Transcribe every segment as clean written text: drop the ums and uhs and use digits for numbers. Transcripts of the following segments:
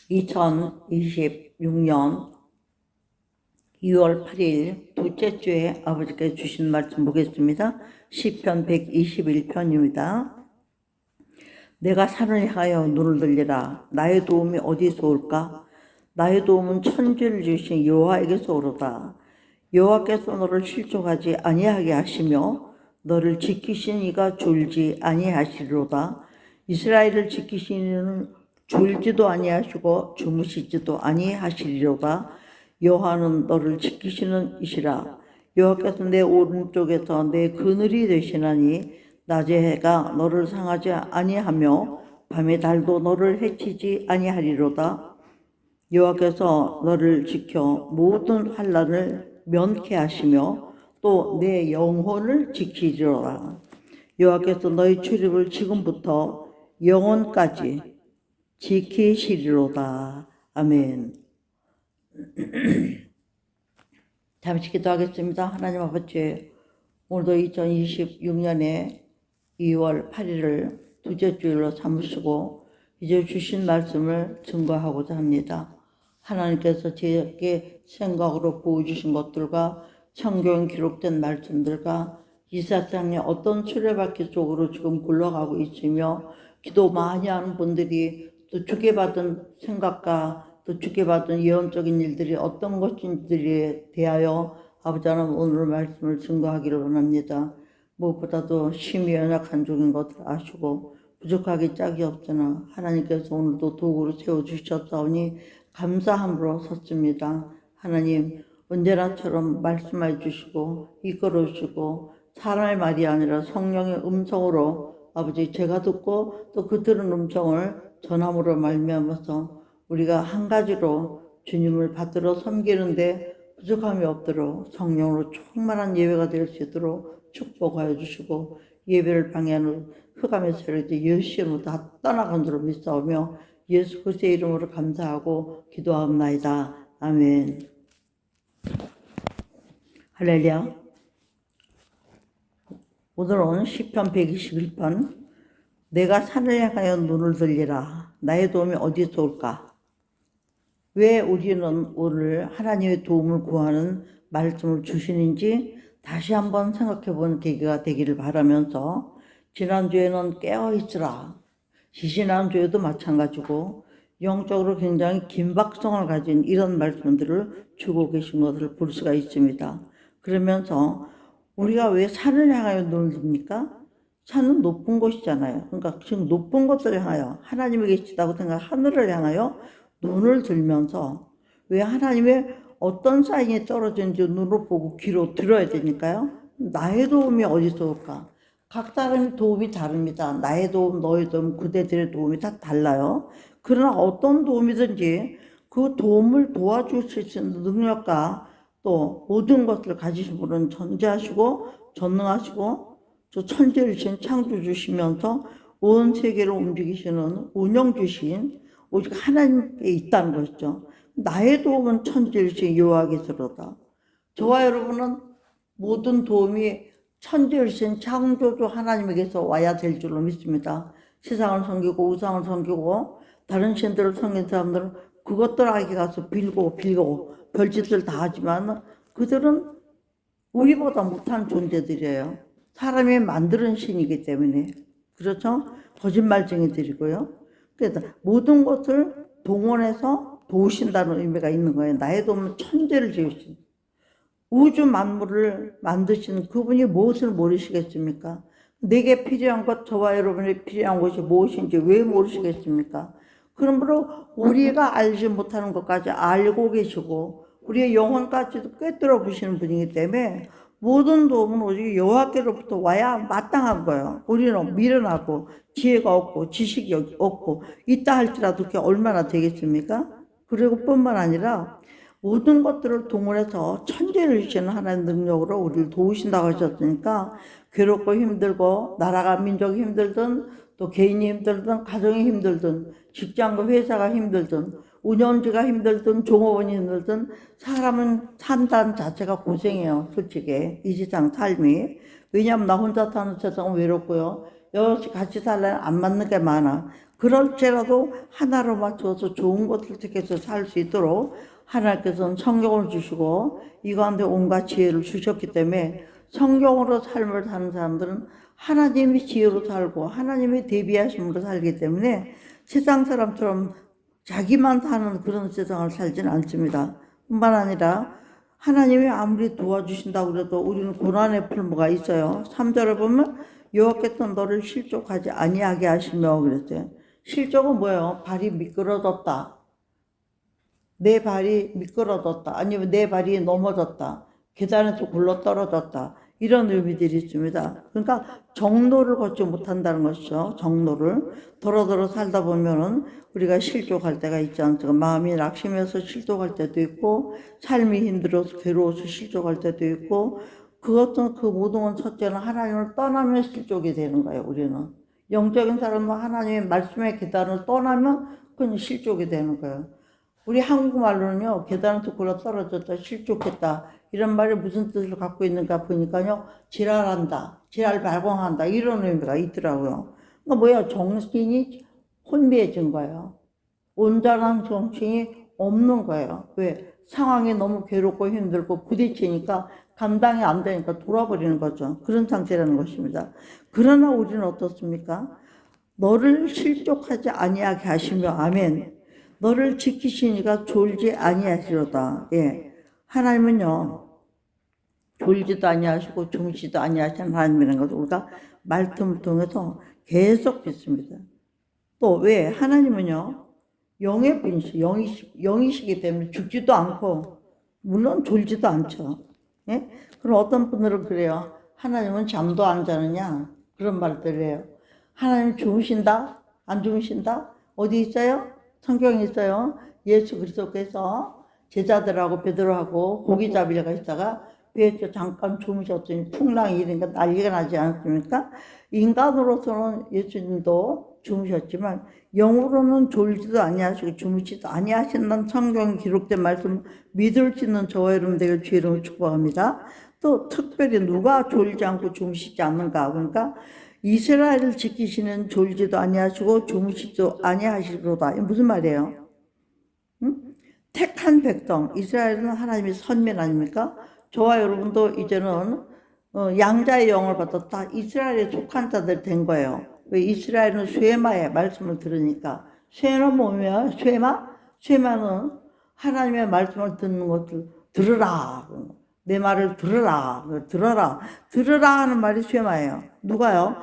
2026년 2월 8일 둘째 주에 아버지께 주신 말씀 보겠습니다. 시편 121편입니다. 내가 산을 향하여 눈을 들리라. 나의 도움이 어디서 올까? 나의 도움은 천지를 주신 여호와에게서 오로다. 여호와께서 너를 실족하지 아니하게 하시며 너를 지키신 이가 졸지 아니하시리로다. 이스라엘을 지키신 이는 졸지도 아니하시고 주무시지도 아니하시리로다. 여호와는 너를 지키시는 이시라. 여호와께서 내 오른쪽에서 내 그늘이 되시나니 낮의 해가 너를 상하지 아니하며 밤의 달도 너를 해치지 아니하리로다. 여호와께서 너를 지켜 모든 환난을 면케 하시며 또 내 영혼을 지키리로다. 여호와께서 너희 출입을 지금부터 영원까지 지키시리로다. 아멘. 잠시 기도하겠습니다. 하나님 아버지, 오늘도 2026년에 2월 8일을 둘째 주일로 삼으시고 이제 주신 말씀을 증거하고자 합니다. 하나님께서 제게 생각으로 부어주신 것들과 성경에 기록된 말씀들과 이 세상에 어떤 수레바퀴 속으로 지금 굴러가고 있으며 기도 많이 하는 분들이 또 주게 받은 생각과 또 주게 받은 예언적인 일들이 어떤 것인지에 대하여 아버지 하나님 오늘 말씀을 증거하기를 원합니다. 무엇보다도 심히 연약한 종인 것을 아시고 부족하기 짝이 없으나 하나님께서 오늘도 도구로 세워주셨사오니 감사함으로 섰습니다. 하나님 언제나처럼 말씀해 주시고 이끌어 주시고 사람의 말이 아니라 성령의 음성으로 아버지 제가 듣고 또 그 들은 음성을 전함으로 말미암아서 우리가 한 가지로 주님을 받들어 섬기는데 부족함이 없도록 성령으로 충만한 예배가 될 수 있도록 축복하여 주시고 예배를 방해하는 흑암의 세력이 예수님으로 다 떠나간 줄로 믿사오며 예수 그리스도의 이름으로 감사하고 기도하옵나이다. 아멘. 할렐루야. 오늘은 시편 121편 내가 산을 향하여 눈을 들리라. 나의 도움이 어디서 올까? 왜 우리는 오늘 하나님의 도움을 구하는 말씀을 주시는지 다시 한번 생각해 보는 계기가 되기를 바라면서 지난주에는 깨어있으라. 지난주에도 마찬가지고 영적으로 굉장히 긴박성을 가진 이런 말씀들을 주고 계신 것을 볼 수가 있습니다. 그러면서 우리가 왜 산을 향하여 눈을 듭니까? 산은 높은 곳이잖아요. 그러니까 지금 높은 곳을 향하여 하나님이 계시다고 생각 하늘을 향하여 눈을 들면서 왜 하나님의 어떤 사인이 떨어지는지 눈으로 보고 귀로 들어야 되니까요. 나의 도움이 어디서 올까? 각 사람의 도움이 다릅니다. 나의 도움, 너의 도움, 그대들의 도움이 다 달라요. 그러나 어떤 도움이든지 그 도움을 도와줄 수 있는 능력과 또 모든 것을 가지신 분은 전지하시고 전능하시고 또 천지를 창조주시면서 온 세계를 움직이시는 운영주신 오직 하나님께 있다는 것이죠. 나의 도움은 천지를 여호와께서로다. 저와 여러분은 모든 도움이 천지를 창조주 하나님에게서 와야 될 줄로 믿습니다. 세상을 섬기고 우상을 섬기고 다른 신들을 섬기는 사람들은 그것들에게 가서 빌고 별짓을 다 하지만 그들은 우리보다 못한 존재들이에요. 사람이 만드는 신이기 때문에. 그렇죠? 거짓말쟁이들이고요. 그래서 모든 것을 동원해서 도우신다는 의미가 있는 거예요. 나의 도움은 천지를 지으신 우주 만물을 만드신 그분이 무엇을 모르시겠습니까? 내게 필요한 것, 저와 여러분이 필요한 것이 무엇인지 왜 모르시겠습니까? 그러므로 우리가 알지 못하는 것까지 알고 계시고 우리의 영혼까지도 꿰뚫어 보시는 분이기 때문에 모든 도움은 오직 여호와께로부터 와야 마땅한 거예요. 우리는 미련하고 지혜가 없고 지식이 없고 있다 할지라도 그게 얼마나 되겠습니까? 그리고 뿐만 아니라 모든 것들을 동원해서 천지를 주시는 하나님의 능력으로 우리를 도우신다고 하셨으니까 괴롭고 힘들고 나라가 민족이 힘들든 또 개인이 힘들든 가정이 힘들든 직장과 회사가 힘들든 운영지가 힘들든 종업원이 힘들든 사람은 산다는 자체가 고생이에요. 솔직히 이 세상 삶이. 왜냐하면 나 혼자 사는 세상은 외롭고요. 여럿이 같이 살려면 안 맞는 게 많아. 그럴지라도 하나로 맞춰서 좋은 것을 택해서 살 수 있도록 하나님께서는 성경을 주시고 이 가운데 온갖 지혜를 주셨기 때문에 성경으로 삶을 사는 사람들은 하나님이 지혜로 살고 하나님이 대비하심으로 살기 때문에 세상 사람처럼 자기만 사는 그런 세상을 살지는 않습니다. 뿐만 아니라 하나님이 아무리 도와주신다고 그래도 우리는 고난의 풀무가 있어요. 3절에 보면 여호와께서 너를 실족하지 아니하게 하시며 그랬어요. 실족은 뭐예요? 발이 미끄러졌다. 내 발이 미끄러졌다. 아니면 내 발이 넘어졌다. 계단에서 굴러 떨어졌다. 이런 의미들이 있습니다. 그러니까 정로를 걷지 못한다는 것이죠. 정로를. 더러더러 살다 보면은 우리가 실족할 때가 있지 않습니까? 마음이 낙심해서 실족할 때도 있고, 삶이 힘들어서 괴로워서 실족할 때도 있고, 그것은 그 모든 건 첫째는 하나님을 떠나면 실족이 되는 거예요, 우리는. 영적인 사람은 하나님의 말씀의 계단을 떠나면 그건 실족이 되는 거예요. 우리 한국말로는요, 계단에서 굴러 떨어졌다, 실족했다, 이런 말이 무슨 뜻을 갖고 있는가 보니까요, 지랄한다, 지랄 발광한다, 이런 의미가 있더라고요. 그러니까 뭐야, 정신이 혼미해진 거예요. 온전한 정신이 없는 거예요. 왜? 상황이 너무 괴롭고 힘들고 부딪히니까 감당이 안 되니까 돌아버리는 거죠. 그런 상태라는 것입니다. 그러나 우리는 어떻습니까? 너를 실족하지 아니하게 하시며, 아멘. 너를 지키시니까 졸지 아니하시로다. 예. 하나님은요, 졸지도 아니하시고 주무시도 아니하시는 하나님이라는 것을 우리가 말씀을 통해서 계속 믿습니다. 또 왜? 하나님은요, 영의 분이시, 영이시기 때문에 죽지도 않고, 물론 졸지도 않죠. 예? 그럼 어떤 분들은 그래요. 하나님은 잠도 안 자느냐? 그런 말들을 해요. 하나님 주무신다? 안 주무신다? 어디 있어요? 성경에 있어요. 예수 그리스도께서 제자들하고 베드로하고 고기 잡으려고 있다가 배에서 잠깐 주무셨더니 풍랑이 일으니까 난리가 나지 않습니까? 인간으로서는 예수님도 주무셨지만 영으로는 졸지도 아니하시고 주무시지도 아니하신다는 성경에 기록된 말씀 믿을 수 있는 저와 여러분 되길 주의 이름으로 축복합니다. 또 특별히 누가 졸지 않고 주무시지 않는가? 그러니까 이스라엘을 지키시는 졸지도 아니하시고 주무시지도 아니하시로다. 이게 무슨 말이에요? 응? 택한 백성, 이스라엘은 하나님의 선민 아닙니까? 저와 여러분도 이제는 양자의 영을 받았다. 이스라엘에 속한 자들 된 거예요. 왜? 이스라엘은 쉐마의 말씀을 들으니까. 쉐마는 뭐냐? 쉐마는 하나님의 말씀을 듣는 것을 들으라. 내 말을 들으라. 들으라 하는 말이 쉐마예요. 누가요?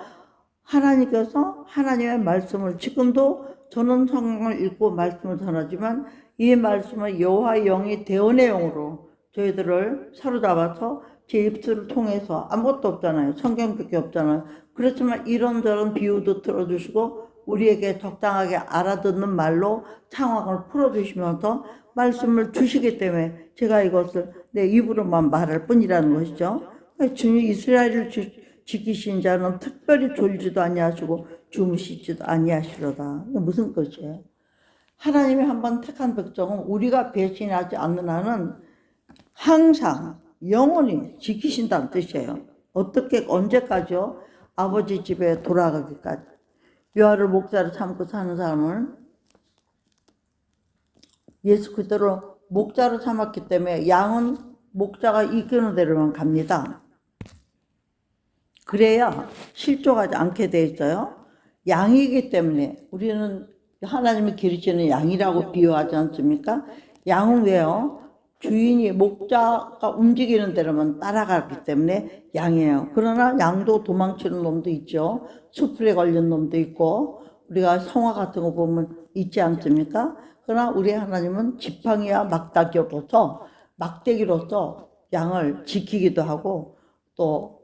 하나님께서 하나님의 말씀을, 지금도 저는 성경을 읽고 말씀을 전하지만 이 말씀은 여호와의 영이 대언의 영으로 저희들을 사로잡아서 제 입술을 통해서, 아무것도 없잖아요. 성경밖에 없잖아요. 그렇지만 이런저런 비유도 들어주시고 우리에게 적당하게 알아듣는 말로 상황을 풀어주시면서 말씀을 주시기 때문에 제가 이것을 내 입으로만 말할 뿐이라는 것이죠. 주님 이스라엘을 지키신 자는 특별히 졸지도 아니하시고 주무시지도 아니하시로다. 무슨 뜻이에요? 하나님이 한번 택한 백성은 우리가 배신하지 않는 한은 항상 영원히 지키신다는 뜻이에요. 어떻게, 언제까지요? 아버지 집에 돌아가기까지. 묘화를 목자로 삼고 사는 사람은 예수 그대로 목자로 삼았기 때문에 양은 목자가 이끄는 대로만 갑니다. 그래야 실족하지 않게 돼 있어요. 양이기 때문에 우리는 하나님이 기르시는 양이라고 비유하지 않습니까? 양은 왜요? 주인이, 목자가 움직이는 대로만 따라가기 때문에 양이에요. 그러나 양도 도망치는 놈도 있죠. 수풀에 걸린 놈도 있고, 우리가 성화 같은 거 보면 있지 않습니까? 그러나 우리 하나님은 지팡이와 막대기로서 양을 지키기도 하고, 또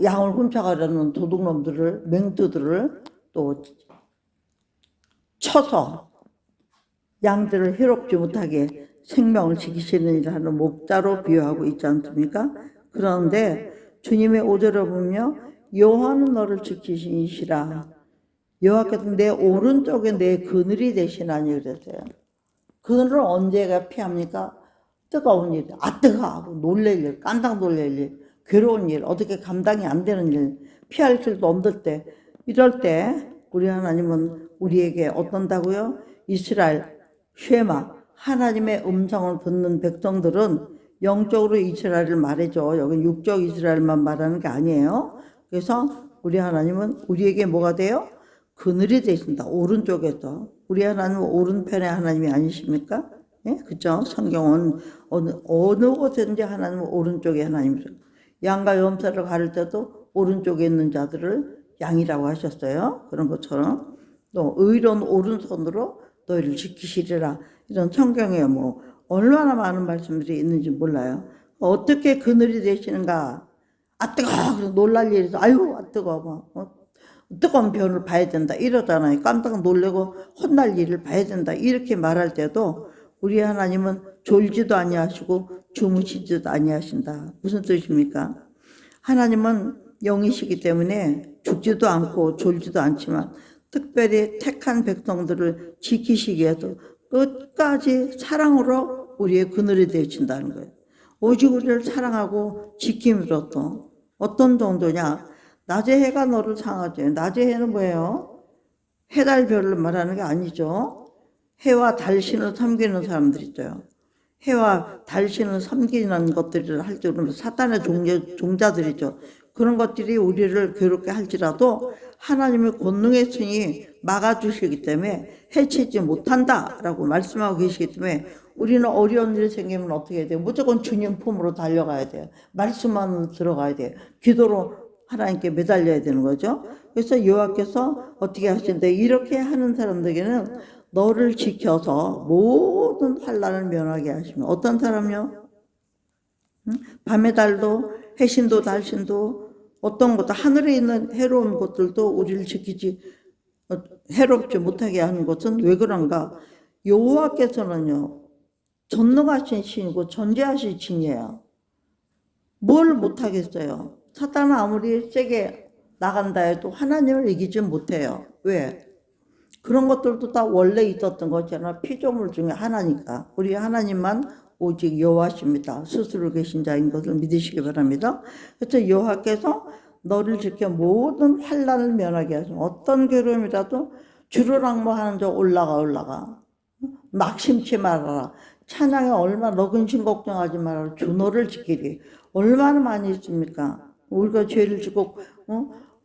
양을 훔쳐가려는 도둑놈들을, 맹수들을 또 쳐서 양들을 해롭지 못하게 생명을 지키시는 일을 하는 목자로 비유하고 있지 않습니까? 그런데 주님의 5절을 보면 여호와는 너를 지키시니시라. 여호와께서 내 오른쪽에 내 그늘이 되시나니 그랬어요. 그늘을 언제가 피합니까? 뜨거운 일, 뜨거! 하고 놀랄 일, 깜짝 놀랄 일, 괴로운 일, 어떻게 감당이 안 되는 일, 피할 길도 없을 때 이럴 때 우리 하나님은 우리에게 어떤다고요? 이스라엘, 쉐마, 하나님의 음성을 듣는 백성들은 영적으로 이스라엘을 말해줘. 여기 육적 이스라엘만 말하는 게 아니에요. 그래서 우리 하나님은 우리에게 뭐가 돼요? 그늘이 되신다. 오른쪽에서. 우리 하나님은 오른편의 하나님이 아니십니까? 예? 그죠? 성경은 어느 곳에든지 하나님은 오른쪽의 하나님이죠. 양과 염소를 가를 때도 오른쪽에 있는 자들을 양이라고 하셨어요. 그런 것처럼 또 의로운 오른손으로 너희를 지키시리라. 이런 성경에 뭐 얼마나 많은 말씀들이 있는지 몰라요. 어떻게 그늘이 되시는가? 아 뜨거! 그래서 놀랄 일이 있어. 아유 아 뜨거! 뭐 뜨거운 변을 봐야 된다 이러잖아요. 깜짝 놀래고 혼날 일을 봐야 된다 이렇게 말할 때도 우리 하나님은 졸지도 아니하시고 주무시지도 아니하신다. 무슨 뜻입니까? 하나님은 영이시기 때문에 죽지도 않고 졸지도 않지만 특별히 택한 백성들을 지키시기 위해서 끝까지 사랑으로 우리의 그늘이 되신다는 거예요. 오직 우리를 사랑하고 지킴으로써 어떤 정도냐? 낮의 해가 너를 상하죠. 낮의 해는 뭐예요? 해달별을 말하는 게 아니죠. 해와 달신을 섬기는 사람들 있어요. 해와 달신을 섬기는 것들을 할 줄은 사탄의 종자들이죠. 그런 것들이 우리를 괴롭게 할지라도 하나님의 권능의 손이 막아주시기 때문에 해치지 못한다라고 말씀하고 계시기 때문에 우리는 어려운 일이 생기면 어떻게 해야 돼요? 무조건 주님 품으로 달려가야 돼요. 말씀만 들어가야 돼요. 기도로 하나님께 매달려야 되는 거죠. 그래서 여호와께서 어떻게 하시는데 이렇게 하는 사람들에게는 너를 지켜서 모든 환난을 면하게 하시면 어떤 사람요? 밤의 달도 해신도 달신도 어떤 것도 하늘에 있는 해로운 것들도 우리를 지키지 해롭지 못하게 하는 것은 왜 그런가? 여호와께서는요 전능하신 신이고 전지하신 신이에요. 뭘 못하겠어요? 사탄은 아무리 세게 나간다 해도 하나님을 이기지 못해요. 왜? 그런 것들도 다 원래 있었던 것이잖아. 피조물 중에 하나니까. 우리 하나님만 오직 여호와십니다. 스스로 계신 자인 것을 믿으시기 바랍니다. 그래서 여호와께서 너를 지켜 모든 환난을 면하게 하시고 어떤 괴로움이라도 주르락마하는 자 올라가 막심치 말아라. 찬양에 얼마나 너 근심 걱정하지 말아라. 주 너를 지키리. 얼마나 많이 있습니까? 우리가 죄를 지고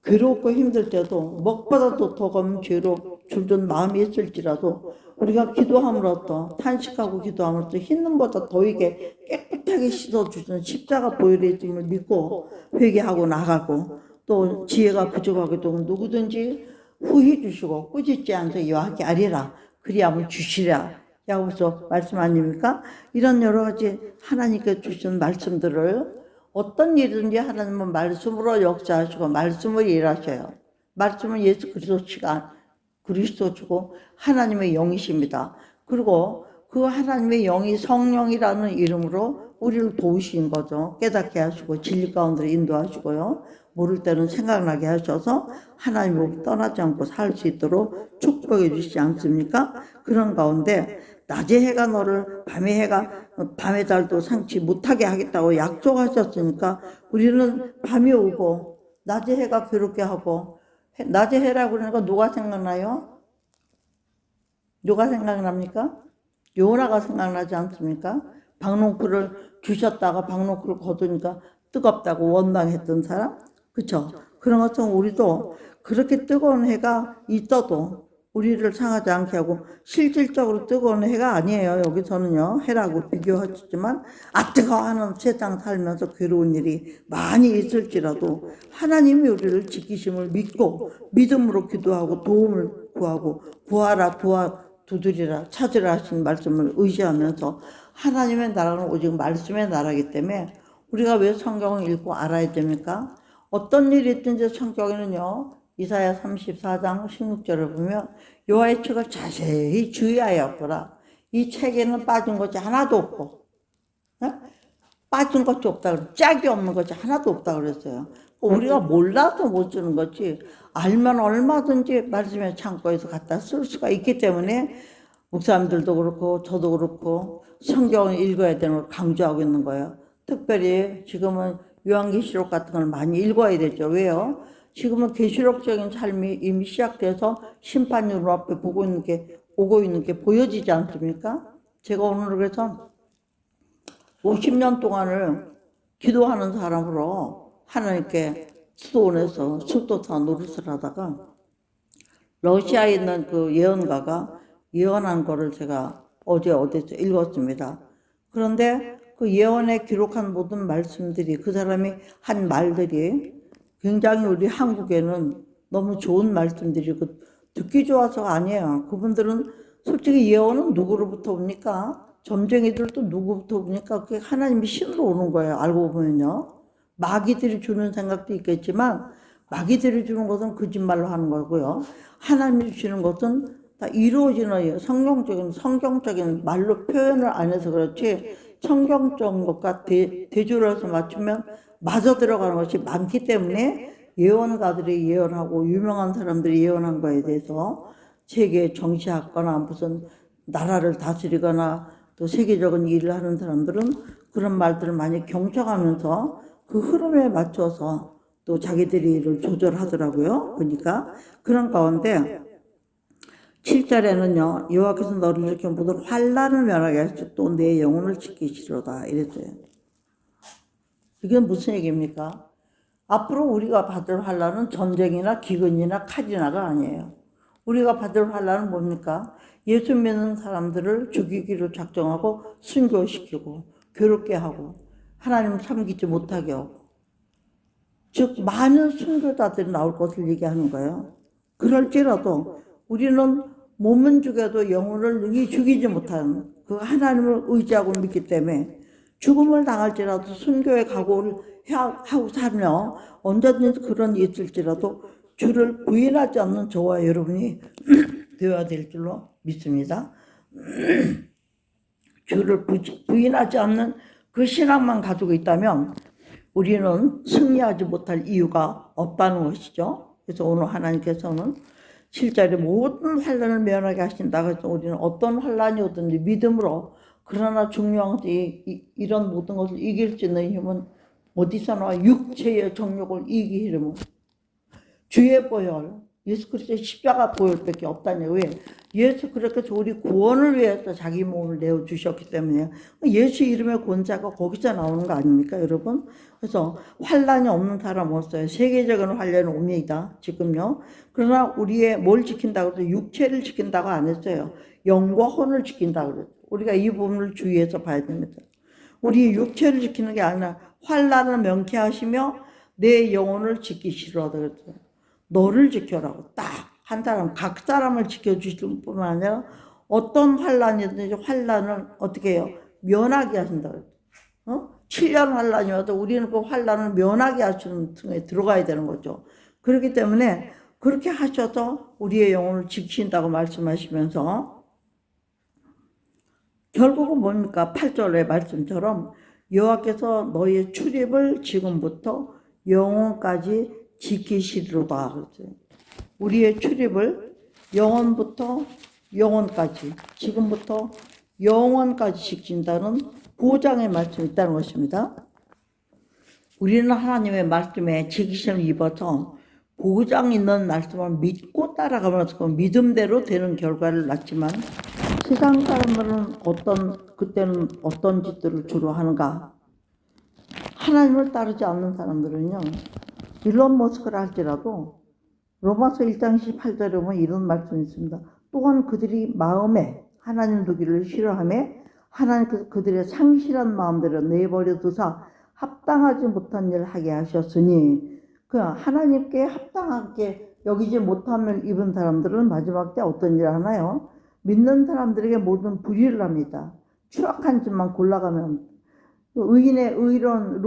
괴롭고 힘들 때도 먹보다도 더 검은 죄로 줄던 마음이 있을지라도 우리가 기도함으로써 탄식하고 함으로써 흰눈보다 더이게 깨끗하게 씻어주는 십자가 보혈의 힘을 믿고 회개하고 나가고 또 지혜가 부족하게도 누구든지 후히 주시고 꾸짖지 않게 여하게 아리라 그리함을 주시랴 야고보서 말씀 아닙니까? 이런 여러 가지 하나님께 주신 말씀들을 어떤 일이든지 하나님은 말씀으로 역사하시고 말씀으로 일하셔요. 말씀은 예수 그리스도시고 하나님의 영이십니다. 그리고 그 하나님의 영이 성령이라는 이름으로 우리를 도우신 거죠. 깨닫게 하시고 진리 가운데 인도하시고요. 모를 때는 생각나게 하셔서 하나님으로 떠나지 않고 살 수 있도록 축복해 주시지 않습니까? 그런 가운데 낮의 해가 너를 밤의 달도 상치 못하게 하겠다고 약속하셨으니까 우리는 밤이 오고 낮의 해가 괴롭게 하고 낮의 해라고 그러니까 누가 생각나요? 누가 생각납니까? 요나가 생각나지 않습니까? 박농쿨을 주셨다가 박농쿨을 거두니까 뜨겁다고 원망했던 사람? 그쵸? 그런 것처럼 우리도 그렇게 뜨거운 해가 있어도 우리를 상하지 않게 하고 실질적으로 뜨거운 해가 아니에요. 여기서는요. 해라고 비교하지만 뜨거워 하는 세상 살면서 괴로운 일이 많이 있을지라도 하나님이 우리를 지키심을 믿고 믿음으로 기도하고 도움을 구하고 구하라 두드리라 찾으라 하신 말씀을 의지하면서 하나님의 나라는 오직 말씀의 나라이기 때문에 우리가 왜 성경을 읽고 알아야 됩니까? 어떤 일이 있든지 성경에는요. 이사야 34장 16절을 보면 여호와의 책을 자세히 주의하여 보라. 이 책에는 빠진 것이 하나도 없고 빠진 것이 없다. 짝이 없는 것이 하나도 없다 그랬어요. 우리가 몰라서 못 주는 거지 알면 얼마든지 말씀의 창고에서 갖다 쓸 수가 있기 때문에 목사님들도 그렇고 저도 그렇고 성경을 읽어야 되는 걸 강조하고 있는 거예요. 특별히 지금은 요한계시록 같은 걸 많이 읽어야 되죠. 왜요? 지금은 계시록적인 삶이 이미 시작돼서 심판이 눈앞에 오고 있는 게 보여지지 않습니까? 제가 오늘 그래서 50년 동안을 기도하는 사람으로 하나님께 수도원에서 수도사 노릇을 하다가 러시아에 있는 그 예언가가 예언한 거를 제가 어디서 읽었습니다. 그런데 그 예언에 기록한 모든 말씀들이, 그 사람이 한 말들이 굉장히 우리 한국에는 너무 좋은 말씀들이고 듣기 좋아서가 아니에요. 그분들은 솔직히 예언은 누구로부터 옵니까? 점쟁이들도 누구부터 옵니까? 그게 하나님이 신으로 오는 거예요. 알고 보면요. 마귀들이 주는 생각도 있겠지만 마귀들이 주는 것은 거짓말로 하는 거고요. 하나님이 주시는 것은 다 이루어지는 성경적인 말로 표현을 안 해서 그렇지 성경적인 것과 대조를 해서 맞추면 맞아 들어가는 것이 많기 때문에 예언가들이 예언하고 유명한 사람들이 예언한 거에 대해서 세계에 정치하거나 무슨 나라를 다스리거나 또 세계적인 일을 하는 사람들은 그런 말들을 많이 경청하면서 그 흐름에 맞춰서 또 자기들이 일을 조절하더라고요. 그러니까 그런 가운데 7절에는요. 여호와께서 너를 일으켜 모든 환난을 면하게 하시고 또 내 영혼을 지키시로다 이랬어요. 이게 무슨 얘기입니까? 앞으로 우리가 받을 환난은 전쟁이나 기근이나 칼이나가 아니에요. 우리가 받을 환난은 뭡니까? 예수 믿는 사람들을 죽이기로 작정하고 순교시키고 괴롭게 하고 하나님 섬기지 못하게 하고, 즉 많은 순교자들이 나올 것을 얘기하는 거예요. 그럴지라도 우리는 몸은 죽여도 영혼을 능히 죽이지 못하는 그 하나님을 의지하고 믿기 때문에 죽음을 당할지라도 순교의 각오를 하고 살며 언제든지 그런 일이 있을지라도 주를 부인하지 않는 저와 여러분이 되어야 될 줄로 믿습니다. 주를 부인하지 않는 그 신앙만 가지고 있다면 우리는 승리하지 못할 이유가 없다는 것이죠. 그래서 오늘 하나님께서는 7절에 모든 환난을 면하게 하신다. 그래서 우리는 어떤 환난이 오든지 믿음으로, 그러나 중요한 것은 이런 모든 것을 이길 수 있는 힘은 어디서 나와? 육체의 정욕을 이기기 힘은 주의 보혈, 예수 그리스도의 십자가 보혈밖에 없다니. 왜? 예수 그렇게 우리 구원을 위해서 자기 몸을 내어주셨기 때문에 예수 이름의 권세가 거기서 나오는 거 아닙니까 여러분? 그래서 환난이 없는 사람 없어요. 세계적인 환난은 옵니다 지금요. 그러나 우리의 뭘 지킨다고 해서 육체를 지킨다고 안 했어요. 영과 혼을 지킨다고 그랬어요. 우리가 이 부분을 주의해서 봐야 됩니다. 우리 육체를 지키는 게 아니라 환난을 명쾌하시며 내 영혼을 지키시라 그랬어요. 너를 지켜라고 딱 한 사람, 각 사람을 지켜주실 뿐만 아니라 어떤 환난이든지 환난을 어떻게 해요? 면하게 하신다. 7년 환난이 와도 우리는 그 환난을 면하게 하시는 층에 들어가야 되는 거죠. 그렇기 때문에 그렇게 하셔서 우리의 영혼을 지키신다고 말씀하시면서 결국은 뭡니까? 8절의 말씀처럼 여호와께서 너희의 출입을 지금부터 영원까지 지키시리로다. 그랬어요. 우리의 출입을 영원부터 영원까지, 지금부터 영원까지 지킨다는 보장의 말씀이 있다는 것입니다. 우리는 하나님의 말씀에 지키심을 입어서 보장 있는 말씀을 믿고 따라가면서 그 믿음대로 되는 결과를 낳지만 세상 사람들은 그때는 어떤 짓들을 주로 하는가? 하나님을 따르지 않는 사람들은요, 일론 머스크를 할지라도 로마서 1장 18절에 보면 이런 말씀이 있습니다. 또한 그들이 마음에 하나님 두기를 싫어하며 하나님께서 그들의 상실한 마음대로 내버려 두사 합당하지 못한 일을 하게 하셨으니, 그 하나님께 합당하게 여기지 못함을 입은 사람들은 마지막 때 어떤 일을 하나요? 믿는 사람들에게 모든 불의를 합니다. 추악한 짓만 골라가면 의인의 의로운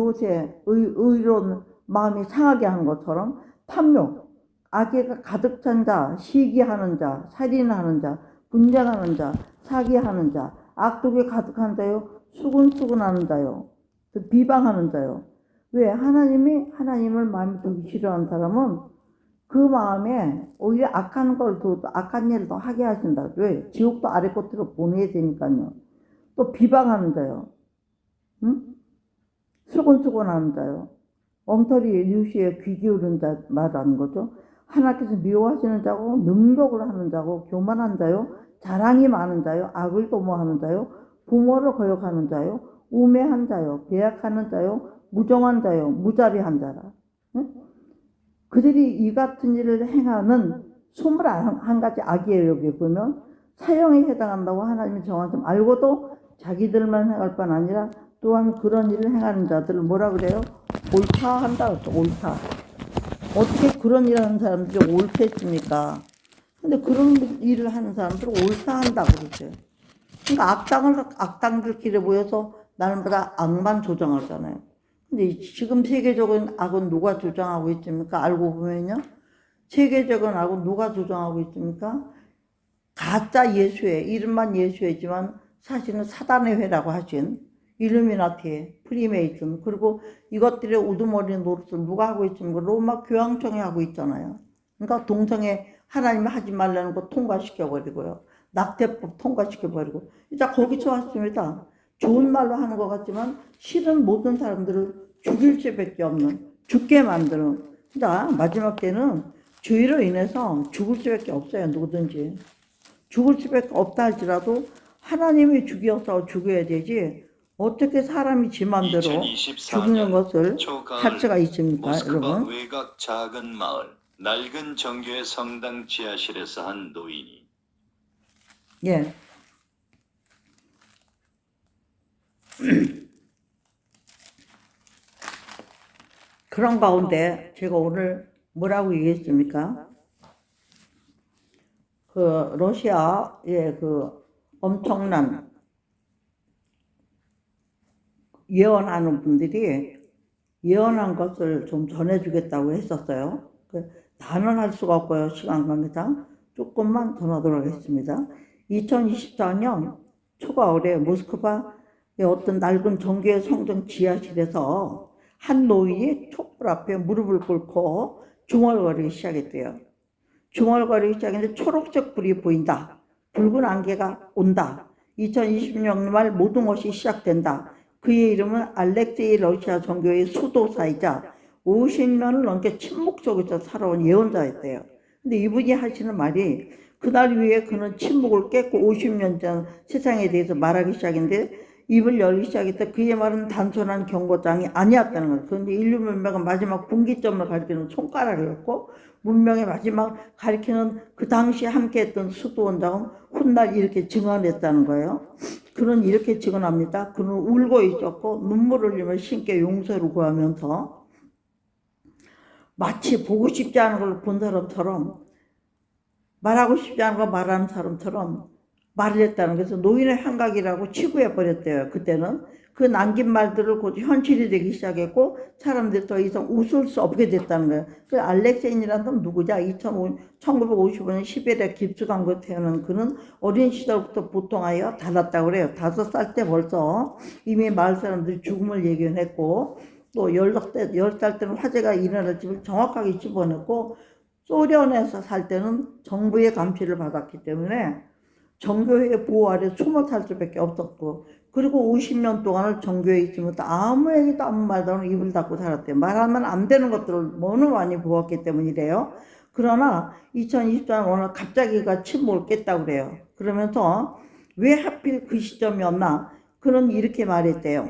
의로운 마음이 상하게 하는 것처럼 탐욕, 악의가 가득 찬 자, 시기하는 자, 살인하는 자, 분쟁하는 자, 사기하는 자, 악독이 가득한 자요, 수군수군하는 자요, 비방하는 자요. 왜? 하나님을 마음에 두기 싫어하는 사람은 그 마음에 오히려 악한 일을 더 하게 하신다. 왜? 지옥도 아래 끝으로 보내야 되니까요. 또 비방하는 자요. 응? 수군수군하는 자요. 엉터리 뉴스에 귀 기울인 자 말하는 거죠. 하나님께서 미워하시는 자고 능력을 하는 자고 교만한 자요 자랑이 많은 자요 악을 도모하는 자요 부모를 거역하는 자요 우매한 자요 배약하는 자요 무정한 자요 무자비한 자라. 응? 그들이 이 같은 일을 행하는 21가지 악이에요. 여기 보면 사형에 해당한다고 하나님이 정한 점 알고도 자기들만 행할 뿐 아니라 또한 그런 일을 행하는 자들을 뭐라 그래요? 옳다 한다 그랬죠. 옳다. 어떻게 그런 일을 하는 사람들이 옳다 했습니까? 근데 그런 일을 하는 사람들은 옳다 한다 그러죠. 그러니까 악당들끼리 모여서 나름대로 악만 조장하잖아요. 근데 지금 세계적인 악은 누가 조장하고 있습니까? 알고 보면요. 세계적인 악은 누가 조장하고 있습니까? 가짜 예수회, 이름만 예수회지만 사실은 사단의 회라고 하신 일루미나티, 프리메이슨, 그리고 이것들의 우두머리 노릇을 누가 하고 있습니까? 로마 교황청이 하고 있잖아요. 그러니까 동성애 하나님이 하지 말라는 거 통과시켜버리고요. 낙태법 통과시켜버리고. 이제 거기서 왔습니다. 좋은 말로 하는 것 같지만 실은 모든 사람들을 죽일 수밖에 없는, 죽게 만드는. 그러니까 마지막 때는 죄로 인해서 죽을 수밖에 없어요. 누구든지. 죽을 수밖에 없다 할지라도 하나님이 죽여야 되지 어떻게 사람이 지 맘대로 죽는 것을 할 수가 있습니까? 모스크바 여러분. 외곽 작은 마을 낡은 정교회 성당 지하실에서 한 노인이 예. 그런 가운데 제가 오늘 뭐라고 얘기했습니까? 그 러시아의 그 엄청난 예언하는 분들이 예언한 것을 좀 전해주겠다고 했었어요. 다는 할 수가 없고요. 시간 관계상 조금만 더 하도록 하겠습니다. 2024년 초가을에 모스크바의 어떤 낡은 정교회 성전 지하실에서 한 노인이 촛불 앞에 무릎을 꿇고 중얼거리기 시작했대요. 중얼거리기 시작했는데 초록색 불이 보인다. 붉은 안개가 온다. 2026년 말 모든 것이 시작된다. 그의 이름은 알렉세이 러시아 정교의 수도사이자 50년을 넘게 침묵 속에서 살아온 예언자였대요. 근데 이분이 하시는 말이 그날 위에 그는 침묵을 깼고 50년 전 세상에 대해서 말하기 시작했는데 입을 열기 시작했다. 그의 말은 단순한 경고장이 아니었다는 거예요. 그런데 인류 문명은 마지막 분기점을 가리키는 손가락이었고 문명의 마지막 가리키는 그 당시 함께했던 수도원장은 훗날 이렇게 증언했다는 거예요. 그는 이렇게 증언합니다. 그는 울고 있었고 눈물을 흘리며 신께 용서를 구하면서 마치 보고 싶지 않은 걸 본 사람처럼 말하고 싶지 않은 걸 말하는 사람처럼 말을 했다는 거예요. 그래서 노인의 환각이라고 치부해 버렸대요. 그때는 그 남긴 말들을 곧 현실이 되기 시작했고 사람들이 더 이상 웃을 수 없게 됐다는 거예요. 그 알렉세인이라는 사람은 누구냐? 1955년 시베리아 깁스강으로 태어난 그는 어린 시절부터 보통하여 달았다고 그래요. 5살 때 벌써 이미 마을 사람들이 죽음을 예견했고 또 10살 때는 화재가 일어날 집을 정확하게 집어냈고 소련에서 살 때는 정부의 감시를 받았기 때문에 정교회의 보호 아래 숨어 살 수밖에 없었고 그리고 50년 동안을 정교회에 있으면서 아무 얘기도 아무 말도 안 하고 입을 닫고 살았대요. 말하면 안 되는 것들을 너무 많이 보았기 때문이래요. 그러나 2024년 오늘 갑자기 침묵을 깼다고 그래요. 그러면서 왜 하필 그 시점이었나? 그는 이렇게 말했대요.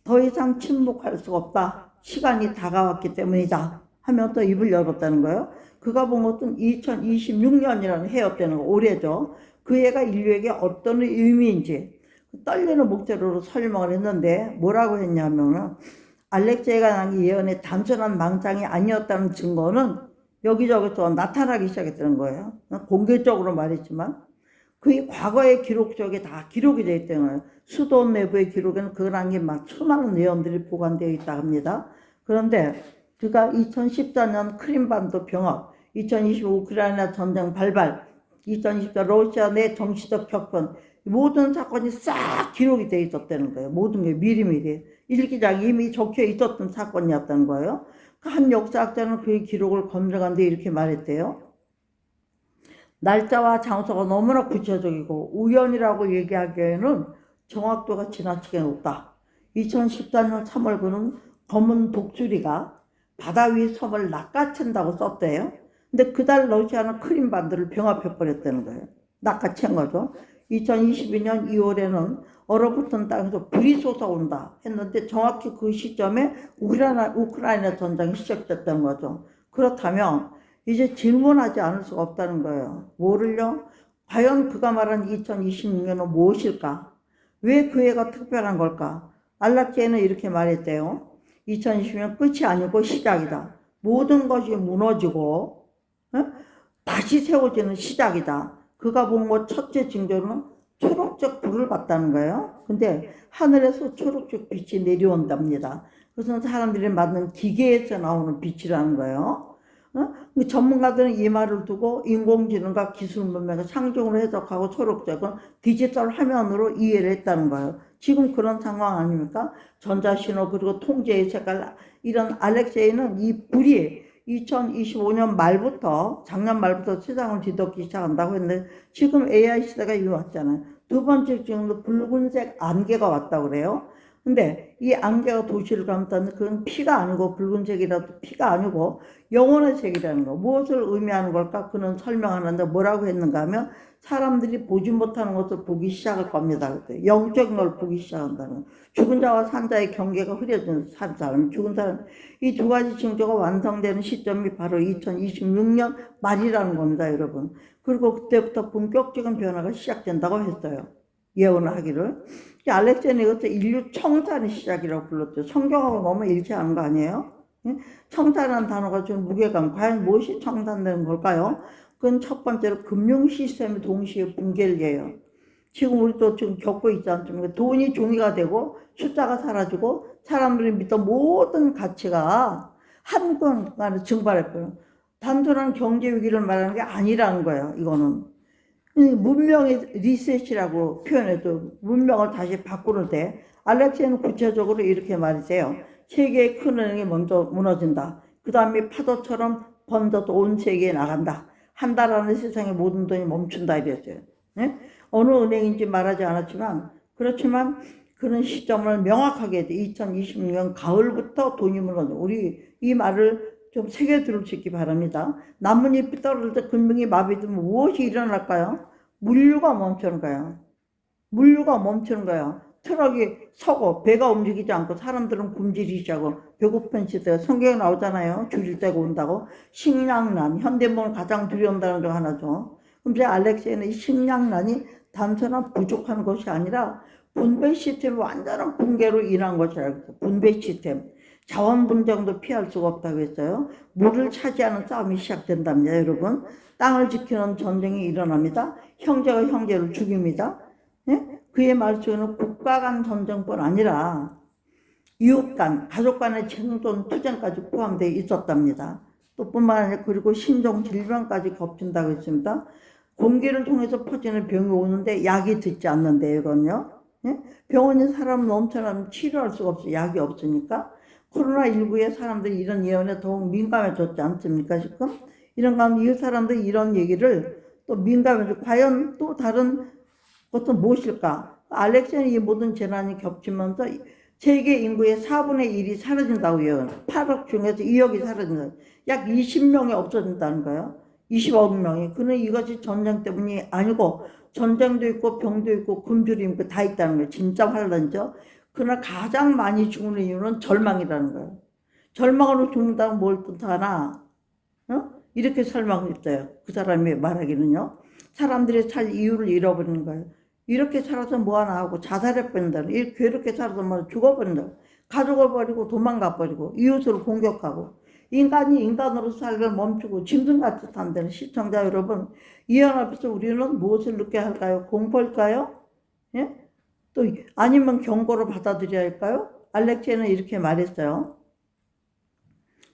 더 이상 침묵할 수가 없다. 시간이 다가왔기 때문이다. 하면서 입을 열었다는 거예요. 그가 본 것은 2026년이라는 해였다는 거, 올해죠. 그 해가 인류에게 어떤 의미인지 떨리는 목소리로 설명을 했는데 뭐라고 했냐면은 알렉세이가 남긴 예언의 단순한 망상이 아니었다는 증거는 여기저기서 나타나기 시작했다는 거예요. 공개적으로 말했지만 그의 과거의 기록 속에 다 기록이 되어 있다는 거예요. 수도 내부의 기록에는 그 남긴 막 수많은 예언들이 보관되어 있다 합니다. 그런데 그가 2014년 크림반도 병합, 2025 우크라이나 전쟁 발발, 2024 러시아 내 정치적 격변 모든 사건이 싹 기록이 되어 있었다는 거예요. 모든 게 미리미리 일기장이 이미 적혀 있었던 사건이었다는 거예요. 한 역사학자는 그의 기록을 검증하는데 이렇게 말했대요. 날짜와 장소가 너무나 구체적이고 우연이라고 얘기하기에는 정확도가 지나치게 높다. 2014년 3월 그는 검은 독수리가 바다 위 섬을 낚아챈다고 썼대요. 근데 그달 러시아는 크림반도를 병합해버렸다는 거예요. 낚아챈 거죠. 2022년 2월에는 얼어붙은 땅에서 불이 솟아온다 했는데 정확히 그 시점에 우크라이나 전쟁이 시작됐다는 거죠. 그렇다면 이제 질문하지 않을 수가 없다는 거예요. 뭐를요? 과연 그가 말한 2026년은 무엇일까? 왜 그 해가 특별한 걸까? 안락제는 이렇게 말했대요. 2020년 끝이 아니고 시작이다. 모든 것이 무너지고 다시 세워지는 시작이다. 그가 본 것 첫째 징조는 초록색 불을 봤다는 거예요. 근데 하늘에서 초록색 빛이 내려온답니다. 그것은 사람들이 만든 기계에서 나오는 빛이라는 거예요. 전문가들은 이 말을 두고 인공지능과 기술 문명을 상징으로 해석하고 초록색은 디지털 화면으로 이해를 했다는 거예요. 지금 그런 상황 아닙니까? 전자신호 그리고 통제의 색깔 이런 알렉세이는 이 불이 2025년 말부터 작년 말부터 세상을 뒤덮기 시작한다고 했는데 지금 AI 시대가 이미 왔잖아요. 두 번째 지금도 붉은색 안개가 왔다고 그래요. 근데 이 안개가 도시를 감쌌는데 그건 피가 아니고 붉은색이라도 피가 아니고 영혼의 색이라는 거. 무엇을 의미하는 걸까? 그는 설명하는데 뭐라고 했는가 하면 사람들이 보지 못하는 것을 보기 시작할 겁니다. 그때 영적인 걸 보기 시작한다는 거. 죽은 자와 산 자의 경계가 흐려지는 산 사람, 죽은 사람. 이 두 가지 징조가 완성되는 시점이 바로 2026년 말이라는 겁니다, 여러분. 그리고 그때부터 본격적인 변화가 시작된다고 했어요. 예언을 하기를. 알렉세는 이것을 인류 청산의 시작이라고 불렀죠. 성경하고 너무 일치하는 거 아니에요? 청산이라는 단어가 좀 무게감, 과연 무엇이 청산되는 걸까요? 그건 첫 번째로 금융 시스템이 동시에 붕괴를 해요. 지금 우리도 지금 겪고 있지 않습니까? 돈이 종이가 되고 숫자가 사라지고 사람들이 믿던 모든 가치가 한순간에 증발했고요. 단순한 경제 위기를 말하는 게 아니라는 거예요. 이거는 문명의 리셋이라고 표현해도 문명을 다시 바꾸는데 알렉세는 구체적으로 이렇게 말이세요. 세계의 큰 은행이 먼저 무너진다. 그 다음에 파도처럼 번져서 온 세계에 나간다. 한 달 안에 세상의 모든 돈이 멈춘다 이랬어요. 네? 어느 은행인지 말하지 않았지만 그렇지만 그런 시점을 명확하게 해도 2026년 가을부터 돈이 무너져. 우리 이 말을 좀 새겨들을 수 있기 바랍니다. 나뭇잎이 떨어질 때 근육이 마비되면 무엇이 일어날까요? 물류가 멈추는 거예요. 물류가 멈추는 거예요. 트럭이 서고 배가 움직이지 않고 사람들은 굶주리기 시작하고 배고픈 시대가 성경에 나오잖아요. 줄일 때가 온다고. 식량난, 현대인은 가장 두려운다는 거 하나죠. 그럼 이제 알렉세이는 이 식량난이 단순한 부족한 것이 아니라 분배 시스템 완전한 붕괴로 인한 것이라고 했어요. 분배 시스템. 자원 분쟁도 피할 수가 없다고 했어요. 물을 차지하는 싸움이 시작된답니다, 여러분. 땅을 지키는 전쟁이 일어납니다. 형제가 형제를 죽입니다. 네? 그의 말씀은 국가 간 전쟁뿐 아니라 이웃 간, 가족 간의 생존 투쟁까지 포함되어 있었답니다. 또 뿐만 아니라 그리고 신종 질병까지 겹친다고 했습니다. 공기를 통해서 퍼지는 병이 오는데 약이 듣지 않는데 이건요. 네? 병원에 사람 넘쳐나면 치료할 수가 없어요. 약이 없으니까. 코로나19에 사람들이 이런 예언에 더욱 민감해졌지 않습니까 지금? 이런 가운데 이 사람들이 이런 얘기를 또 민감해져 과연 또 다른 것은 무엇일까? 알렉세는 이 모든 재난이 겹치면서 세계 인구의 4분의 1이 사라진다고 예언. 8억 중에서 2억이 사라진다. 약 20명이 없어진다는 거예요. 20억 명이. 그는 이것이 전쟁 때문이 아니고 전쟁도 있고 병도 있고 굶주림 있고 다 있다는 거예요. 진짜 환란이죠. 그러나 가장 많이 죽는 이유는 절망이라는 거예요. 절망으로 죽는다고 뭘 뜻하나? 이렇게 설명했어요. 그 사람이 말하기는요. 사람들이 살 이유를 잃어버리는 거예요. 이렇게 살아서 뭐하나 하고 자살해버린다. 이렇게 괴롭게 살아서 뭐 죽어버린다. 가족을 버리고 도망가 버리고 이웃을 공격하고 인간이 인간으로 살기를 멈추고 짐승같이 산다는 시청자 여러분, 이 연합에서 우리는 무엇을 느껴야 할까요? 공포일까요? 예? 또 아니면 경고를 받아들여야 할까요? 알렉세이는 이렇게 말했어요.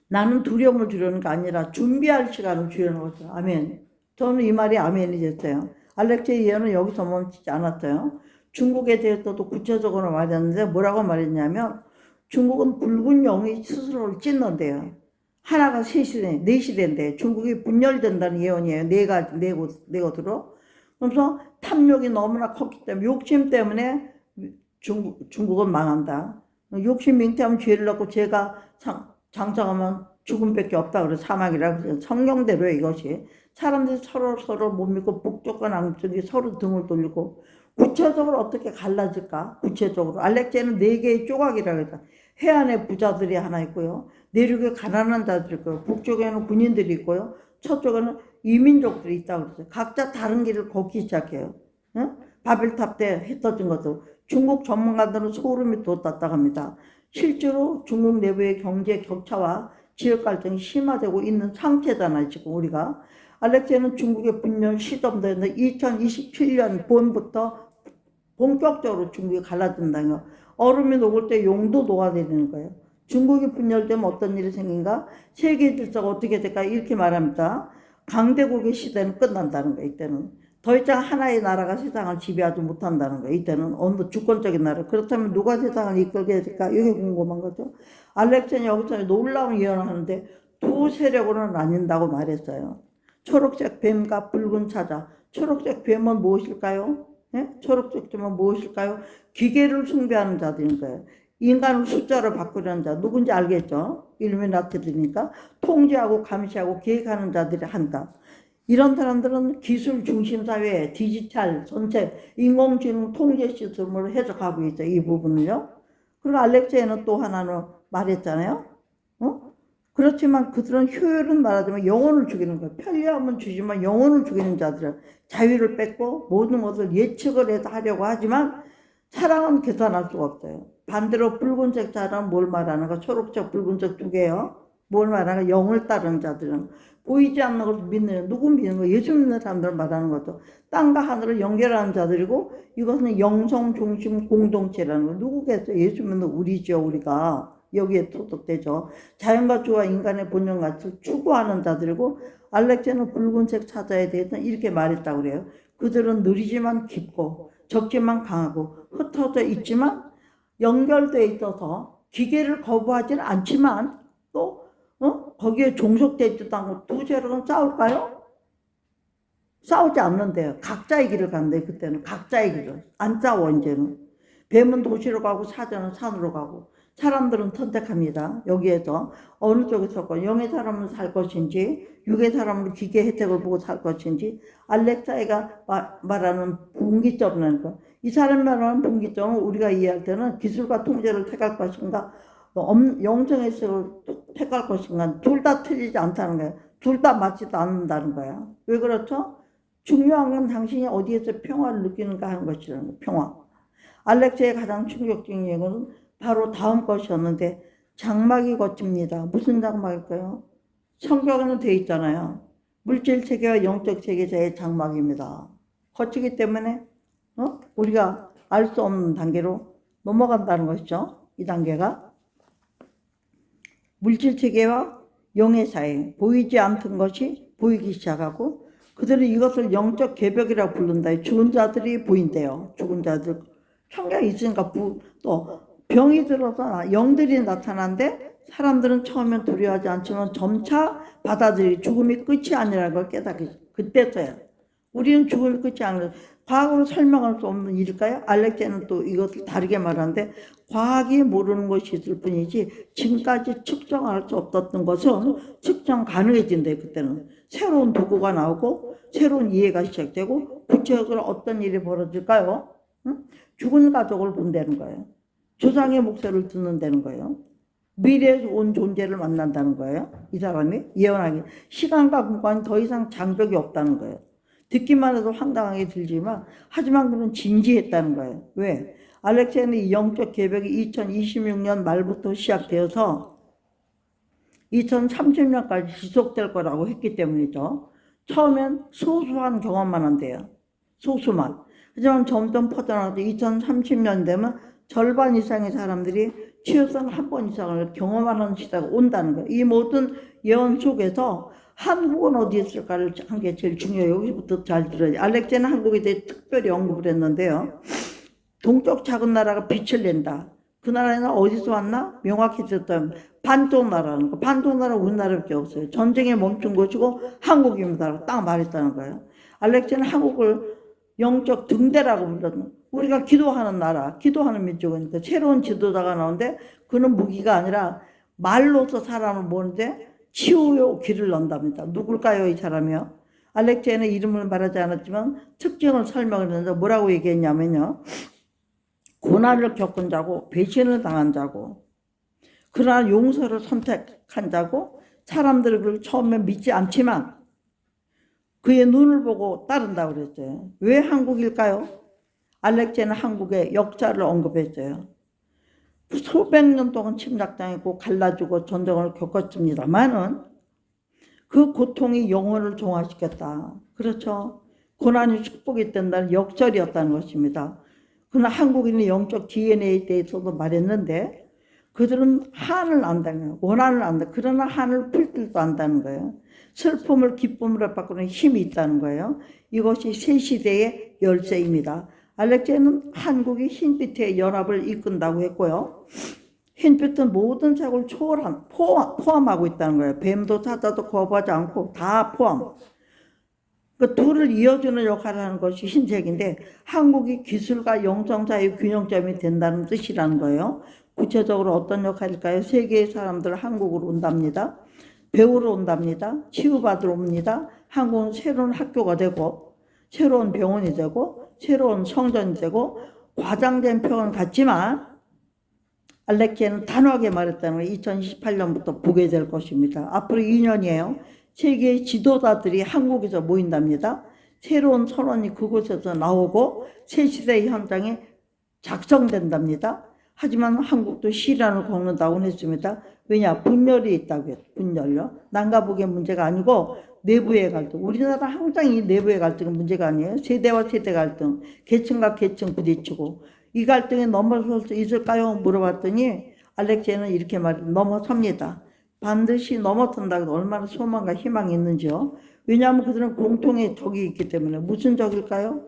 나는 두려움을 주려는 게 아니라 준비할 시간을 주려는 거죠. 아멘. 저는 이 말이 아멘이 됐어요. 알렉세이 예언은 여기서 멈추지 않았어요. 중국에 대해서도 구체적으로 말했는데 뭐라고 말했냐면 중국은 붉은 영이 스스로를 찢는데요. 하나가 넷이 된대. 중국이 분열된다는 예언이에요. 네 곳으로. 그래서 탐욕이 너무나 컸기 때문에 욕심 때문에 중국은 망한다. 욕심 맹태하면 죄를 낳고 죄가 장사하면 죽음밖에 없다 그래. 사막이라 그래. 성경대로 이것이 사람들이 서로 못 믿고 북쪽과 남쪽이 서로 등을 돌리고 구체적으로 어떻게 갈라질까? 구체적으로 알렉제는 네 개의 조각이라 그랬다. 해안에 부자들이 하나 있고요. 내륙에 가난한 자들이 있고요. 북쪽에는 군인들이 있고요. 서쪽에는 이민족들이 있다고 그랬어요. 각자 다른 길을 걷기 시작해요. 응? 바벨탑 때 흩어진 것도 중국 전문가들은 소름이 돋았다고 합니다. 실제로 중국 내부의 경제 격차와 지역 갈등이 심화되고 있는 상태잖아요. 지금 우리가. 알렉제이는 중국의 분열 시점도 했는데 2027년 봄부터 본격적으로 중국이 갈라진다는 거. 얼음이 녹을 때 용도 녹아내리는 거예요. 중국이 분열되면 어떤 일이 생긴가? 세계 질서가 어떻게 될까? 이렇게 말합니다. 강대국의 시대는 끝난다는 거예요. 이때는. 더 이상 하나의 나라가 세상을 지배하지 못한다는 거예요. 이때는 어느 주권적인 나라. 그렇다면 누가 세상을 이끌게 될까? 이게 궁금한 거죠. 알렉제이는 여기서 놀라운 예언을 하는데 두 세력으로 나뉜다고 말했어요. 초록색 뱀과 붉은 사자. 초록색 뱀은 무엇일까요? 예? 초록색 뱀은 무엇일까요? 기계를 숭배하는 자들인 거예요. 인간을 숫자로 바꾸려는 자. 누군지 알겠죠? 일루미나티들이니까 통제하고 감시하고 계획하는 자들이 한다. 이런 사람들은 기술 중심 사회, 디지털, 전체 인공지능 통제 시스템으로 해석하고 있어요. 이 부분을요. 그리고 알렉제이는 또 하나는 말했잖아요. 어? 그렇지만 그들은 효율은 말하자면 영혼을 죽이는 거예요. 편리함은 주지만 영혼을 죽이는 자들은 자유를 뺏고 모든 것을 예측을 해서 하려고 하지만 사랑은 계산할 수가 없어요. 반대로 붉은색 자는 뭘 말하는가? 초록색, 붉은색 두 개요. 뭘 말하는가? 영을 따르는 자들은 보이지 않는 것을 믿는, 누구 믿는 거? 예수 믿는 사람들을 말하는 거죠. 땅과 하늘을 연결하는 자들이고 이것은 영성 중심 공동체라는 거. 누구겠어요? 예수 믿는 우리죠. 우리가 여기에 소속되죠. 자연과 주와 인간의 본연 가치를 추구하는 자들이고 알렉제는 붉은색 사자에 대해서는 이렇게 말했다고 그래요. 그들은 느리지만 깊고 적지만 강하고 흩어져 있지만 연결되어 있어서 기계를 거부하지는 않지만 또 거기에 종속되어 있지도 않고 두 세력은 싸울까요? 싸우지 않는데요. 각자의 길을 간대요. 그때는 각자의 길을. 안 싸워 이제는. 뱀은 도시로 가고 사자는 산으로 가고 사람들은 선택합니다. 여기에서 어느 쪽에 섰고 영의 사람은 살 것인지 육의 사람은 기계 혜택을 보고 살 것인지 알렉사이가 말하는 분기점이라는 거. 이 사람이 말하는 분기점은 우리가 이해할 때는 기술과 통제를 택할 것인가 영성의 색을 택할 것인가 둘 다 틀리지 않다는 거예요. 둘 다 맞지도 않는다는 거야. 왜 그렇죠? 중요한 건 당신이 어디에서 평화를 느끼는가 하는 것이라는 거예요. 평화. 알렉제의 가장 충격적인 예고는 바로 다음 것이었는데 장막이 거칩니다. 무슨 장막일까요? 성경에는 되어 있잖아요. 물질 세계와 영적 세계 사이의 장막입니다. 거치기 때문에 우리가 알 수 없는 단계로 넘어간다는 것이죠. 이 단계가 물질 세계와 영의 사이 보이지 않던 것이 보이기 시작하고 그들은 이것을 영적 개벽이라고 부른다. 죽은 자들이 보인대요. 죽은 자들 성경에 있으니까 또 병이 들어서 영들이 나타난데 사람들은 처음엔 두려워하지 않지만 점차 받아들이 죽음이 끝이 아니라는 걸 깨닫게 그때서야 우리는 죽음이 끝이 아니라 과학으로 설명할 수 없는 일일까요? 알렉제는 또 이것을 다르게 말하는데 과학이 모르는 것이 있을 뿐이지 지금까지 측정할 수 없었던 것은 측정 가능해진대. 그때는 새로운 도구가 나오고 새로운 이해가 시작되고 구체적으로 어떤 일이 벌어질까요? 응? 죽은 가족을 본다는 거예요. 조상의 목소리를 듣는다는 거예요. 미래에서 온 존재를 만난다는 거예요. 이 사람이 예언하기 시간과 공간이 더 이상 장벽이 없다는 거예요. 듣기만 해도 황당하게 들지만 하지만 그는 진지했다는 거예요. 왜? 알렉제이는 이 영적 개벽이 2026년 말부터 시작되어서 2030년까지 지속될 거라고 했기 때문이죠. 처음엔 소수한 경험만 한대요. 소수만. 하지만 점점 퍼져나가서 2030년 되면 절반 이상의 사람들이 치유성 한 번 이상을 경험하는 시대가 온다는 거예요. 이 모든 예언 속에서 한국은 어디 있을까를 한 게 제일 중요해요. 여기부터 잘 들어요. 알렉제이는 한국에 대해 특별히 언급을 했는데요. 동쪽 작은 나라가 빛을 낸다. 그 나라는 어디서 왔나? 명확히 듣던 반쪽 나라는 거. 반쪽 나라 우리나라밖에 없어요. 전쟁에 멈춘 곳이고 한국입니다. 딱 말했다는 거예요. 알렉제이는 한국을 영적 등대라고 불렀는 우리가 기도하는 나라, 기도하는 민족이니까 새로운 지도자가 나오는데 그는 무기가 아니라 말로서 사람을 모는데 치유의 길을 넣는답니다. 누굴까요, 이 사람이요? 알렉제는 이름을 말하지 않았지만 특징을 설명을 했는데 뭐라고 얘기했냐면요. 고난을 겪은 자고 배신을 당한 자고 그러나 용서를 선택한 자고 사람들이 그걸 처음에 믿지 않지만 그의 눈을 보고 따른다고 그랬어요. 왜 한국일까요? 알렉제는 한국의 역사를 언급했어요. 수백 년 동안 침략당했고 갈라지고 전쟁을 겪었습니다만은 그 고통이 영혼을 종화시켰다. 그렇죠. 고난이 축복이 된다는 역설이었다는 것입니다. 그러나 한국인의 영적 DNA에 대해서도 말했는데 그들은 한을 안다는 거예요. 고난을 안다. 그러나 한을 풀 줄도 안다는 거예요. 슬픔을 기쁨으로 바꾸는 힘이 있다는 거예요. 이것이 새 시대의 열쇠입니다. 알렉제는 한국이 흰빛의 연합을 이끈다고 했고요. 흰빛은 모든 색을 포함하고 있다는 거예요. 뱀도 사자도 거부하지 않고 다 포함. 그 둘을 이어주는 역할을 하는 것이 흰색인데 한국이 기술과 영성 사이의 균형점이 된다는 뜻이라는 거예요. 구체적으로 어떤 역할일까요? 세계의 사람들 한국으로 온답니다. 배우러 온답니다. 치유받으러 옵니다. 한국은 새로운 학교가 되고 새로운 병원이 되고 새로운 성전이 되고 과장된 표현 같지만 알렉제는 단호하게 말했다는 걸 2028년부터 보게 될 것입니다. 앞으로 2년이에요. 세계의 지도자들이 한국에서 모인답니다. 새로운 선언이 그곳에서 나오고 새 시대의 현장이 작성된답니다. 하지만 한국도 시련을 겪는다고 했습니다. 왜냐? 분열이 있다고 했어요. 분열요. 남과 문제가 아니고 내부의 갈등. 우리나라 항상 이 내부의 갈등은 문제가 아니에요. 세대와 세대 갈등, 계층과 계층 부딪히고 이 갈등에 넘어설 수 있을까요? 물어봤더니 알렉제는 이렇게 넘어섭니다. 반드시 넘어선다고 해서 얼마나 소망과 희망이 있는지요. 왜냐하면 그들은 공통의 적이 있기 때문에. 무슨 적일까요?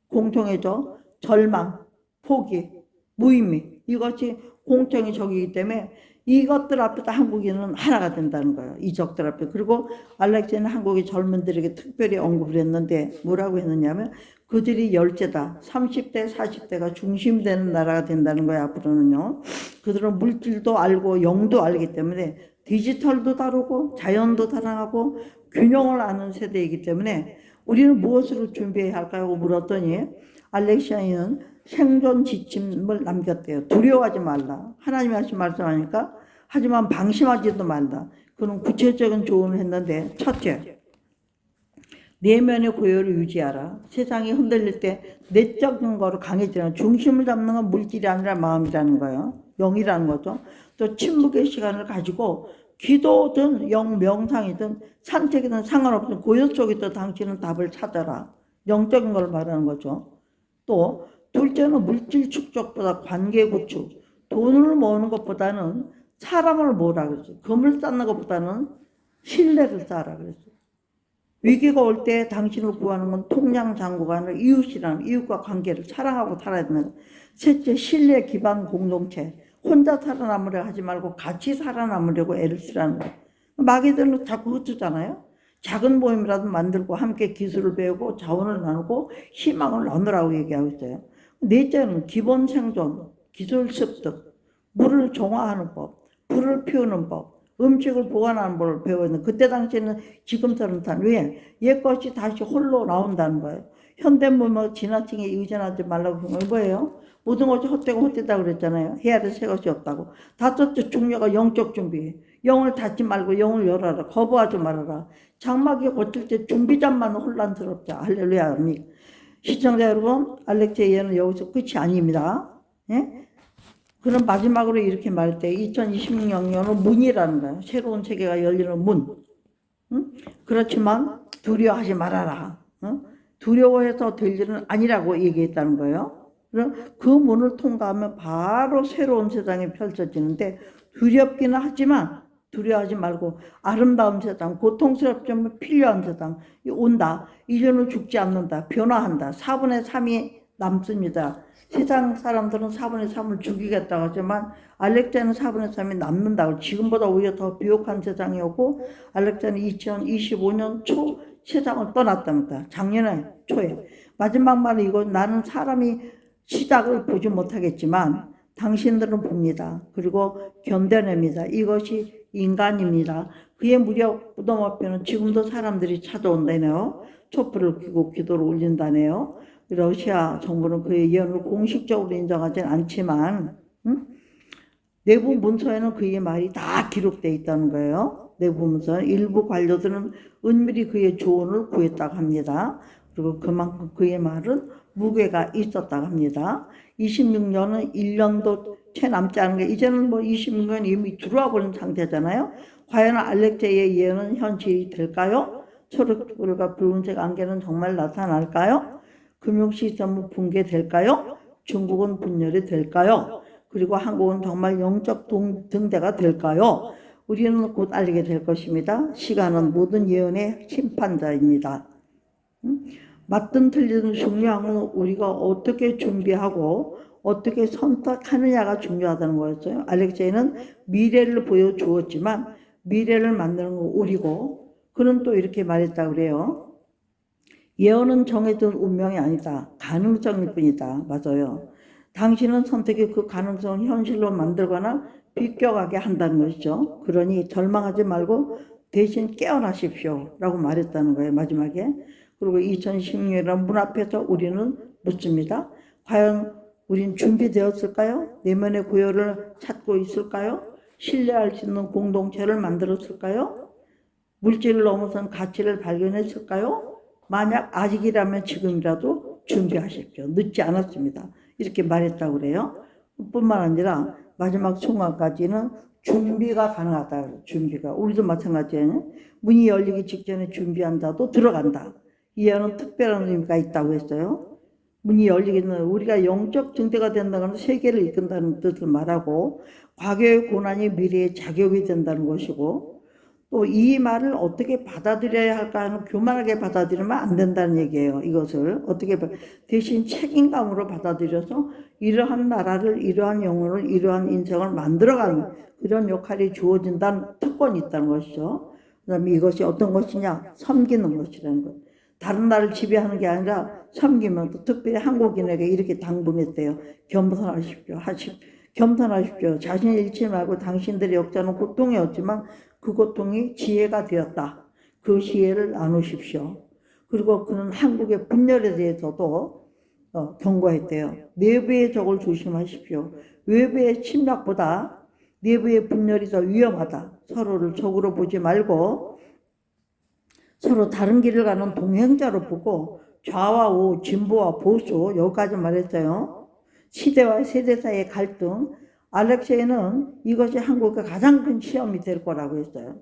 공통의 적, 절망, 포기, 무의미. 이것이 공통의 적이기 때문에 이것들 앞에서 한국인은 하나가 된다는 거예요. 이 적들 앞에. 그리고 알렉제는 한국의 젊은들에게 특별히 언급을 했는데 뭐라고 했느냐면 그들이 열째다. 30대, 40대가 중심되는 나라가 된다는 거예요. 앞으로는요. 그들은 물질도 알고 영도 알기 때문에 디지털도 다루고 자연도 사랑하고 균형을 아는 세대이기 때문에 우리는 무엇으로 준비해야 할까요? 물었더니 알렉시아인은 생존 지침을 남겼대요. 두려워하지 말라. 하나님이 하신 말씀하니까 하지만 방심하지도 말라. 그런 구체적인 조언을 했는데 첫째, 내면의 고요를 유지하라. 세상이 흔들릴 때 내적인 거로 강해지는 중심을 잡는 건 물질이 아니라 마음이라는 거예요. 영이라는 거죠. 또 침묵의 시간을 가지고 기도든 명상이든 산책이든 상관없는 고요 속에서 당신은 답을 찾아라. 영적인 걸 말하는 거죠. 또 둘째는 물질 축적보다 관계 구축, 돈을 모으는 것보다는 사람을 모으라 그랬어요. 금을 쌓는 것보다는 신뢰를 쌓아라 그랬어요. 위기가 올 때 당신을 구하는 건 통장 잔고가 아니라 이웃이라는 이웃과 관계를 사랑하고 살아야 되는 거예요. 셋째, 신뢰 기반 공동체. 혼자 살아남으려 하지 말고 같이 살아남으려고 애를 쓰라는 거예요. 마귀들은 자꾸 흩어잖아요. 작은 모임이라도 만들고 함께 기술을 배우고 자원을 나누고 희망을 나누라고 얘기하고 있어요. 넷째는 기본 생존, 기술 습득, 물을 정화하는 법, 불을 피우는 법, 음식을 보관하는 법을 배우는 그때 당시에는 지금처럼 왜? 옛것이 다시 홀로 나온다는 거예요. 현대문명 지나치게 의존하지 말라고 그런 건 뭐예요? 모든 것이 헛되고 헛되다고 그랬잖아요. 해야 될 새 것이 없다고. 다섯째 중요가 영적 준비. 영을 닫지 말고 영을 열어라. 거부하지 말아라. 장막이 고칠 때 준비자만 혼란스럽자. 할렐루야. 시청자 여러분, 알렉제의 예는 여기서 끝이 아닙니다. 예? 그럼 마지막으로 이렇게 말할 때 2026년은 문이라는 거예요. 새로운 세계가 열리는 문. 응? 그렇지만 두려워하지 말아라. 응? 두려워해서 될 일은 아니라고 얘기했다는 거예요. 그럼 그 문을 통과하면 바로 새로운 세상이 펼쳐지는데 두렵기는 하지만 두려워하지 말고 아름다운 세상, 고통스럽지만 필요한 세상 온다. 이제는 죽지 않는다. 변화한다. 4분의 3이 남습니다. 세상 사람들은 4분의 3을 죽이겠다고 하지만 알렉제는 4분의 3이 남는다고. 지금보다 오히려 더 비옥한 세상이 오고 알렉제는 2025년 초 세상을 떠났답니다. 작년에 초에. 마지막 말은 이거 나는 사람이 시작을 보지 못하겠지만 당신들은 봅니다. 그리고 견뎌냅니다. 이것이 인간입니다. 그의 무력 무덤 앞에는 지금도 사람들이 찾아온다네요. 촛불을 켜고 기도를 올린다네요. 러시아 정부는 그의 예언을 공식적으로 인정하진 않지만 내부 문서에는 그의 말이 다 기록되어 있다는 거예요. 내부 문서 일부 관료들은 은밀히 그의 조언을 구했다고 합니다. 그리고 그만큼 그의 말은 무게가 있었다고 합니다. 26년은 1년도 채 남지 않은 게 이제는 뭐 26년이 이미 들어와 버린 상태잖아요. 과연 알렉제이의 예언은 현실이 될까요? 초록불과 붉은색 안개는 정말 나타날까요? 금융시스템은 붕괴될까요? 중국은 분열이 될까요? 그리고 한국은 정말 영적 등대가 될까요? 우리는 곧 알게 될 것입니다. 시간은 모든 예언의 심판자입니다. 맞든 틀리든 중요한 건 우리가 어떻게 준비하고 어떻게 선택하느냐가 중요하다는 거였어요. 알렉제이는 미래를 보여주었지만 미래를 만드는 건 우리고, 그는 또 이렇게 말했다고 그래요. 예언은 정해진 운명이 아니다. 가능성일 뿐이다. 맞아요. 당신은 선택이 그 가능성을 현실로 만들거나 비껴가게 한다는 것이죠. 그러니 절망하지 말고 대신 깨어나십시오 라고 말했다는 거예요. 마지막에. 그리고 2016년 문 앞에서 우리는 묻습니다. 과연 우린 준비되었을까요? 내면의 고요를 찾고 있을까요? 신뢰할 수 있는 공동체를 만들었을까요? 물질을 넘어선 가치를 발견했을까요? 만약 아직이라면 지금이라도 준비하십시오. 늦지 않았습니다. 이렇게 말했다고 그래요. 뿐만 아니라 마지막 순간까지는 준비가 가능하다. 준비가. 우리도 마찬가지예요. 문이 열리기 직전에 준비한 자도 들어간다. 이에는 특별한 의미가 있다고 했어요. 문이 열리기는 우리가 영적 증대가 된다는 세계를 이끈다는 뜻을 말하고, 과거의 고난이 미래의 자격이 된다는 것이고, 또 이 말을 어떻게 받아들여야 할까 하는, 교만하게 받아들이면 안 된다는 얘기예요. 이것을 어떻게 대신 책임감으로 받아들여서 이러한 나라를, 이러한 영혼을, 이러한 인생을 만들어가는 그런 역할이 주어진다는 특권이 있다는 것이죠. 그 다음에 이것이 어떤 것이냐? 섬기는 것이라는 것. 다른 나라를 지배하는 게 아니라 섬기면, 또 특별히 한국인에게 이렇게 당부했대요. 겸손하십시오. 자신을 잃지 말고 당신들의 역사는 고통이었지만 그 고통이 지혜가 되었다. 그 지혜를 나누십시오. 그리고 그는 한국의 분열에 대해서도 경고했대요. 내부의 적을 조심하십시오. 외부의 침략보다 내부의 분열이 더 위험하다. 서로를 적으로 보지 말고 서로 다른 길을 가는 동행자로 보고, 좌와 우, 진보와 보수, 여기까지 말했어요. 시대와 세대 사이의 갈등, 알렉세이는 이것이 한국의 가장 큰 시험이 될 거라고 했어요.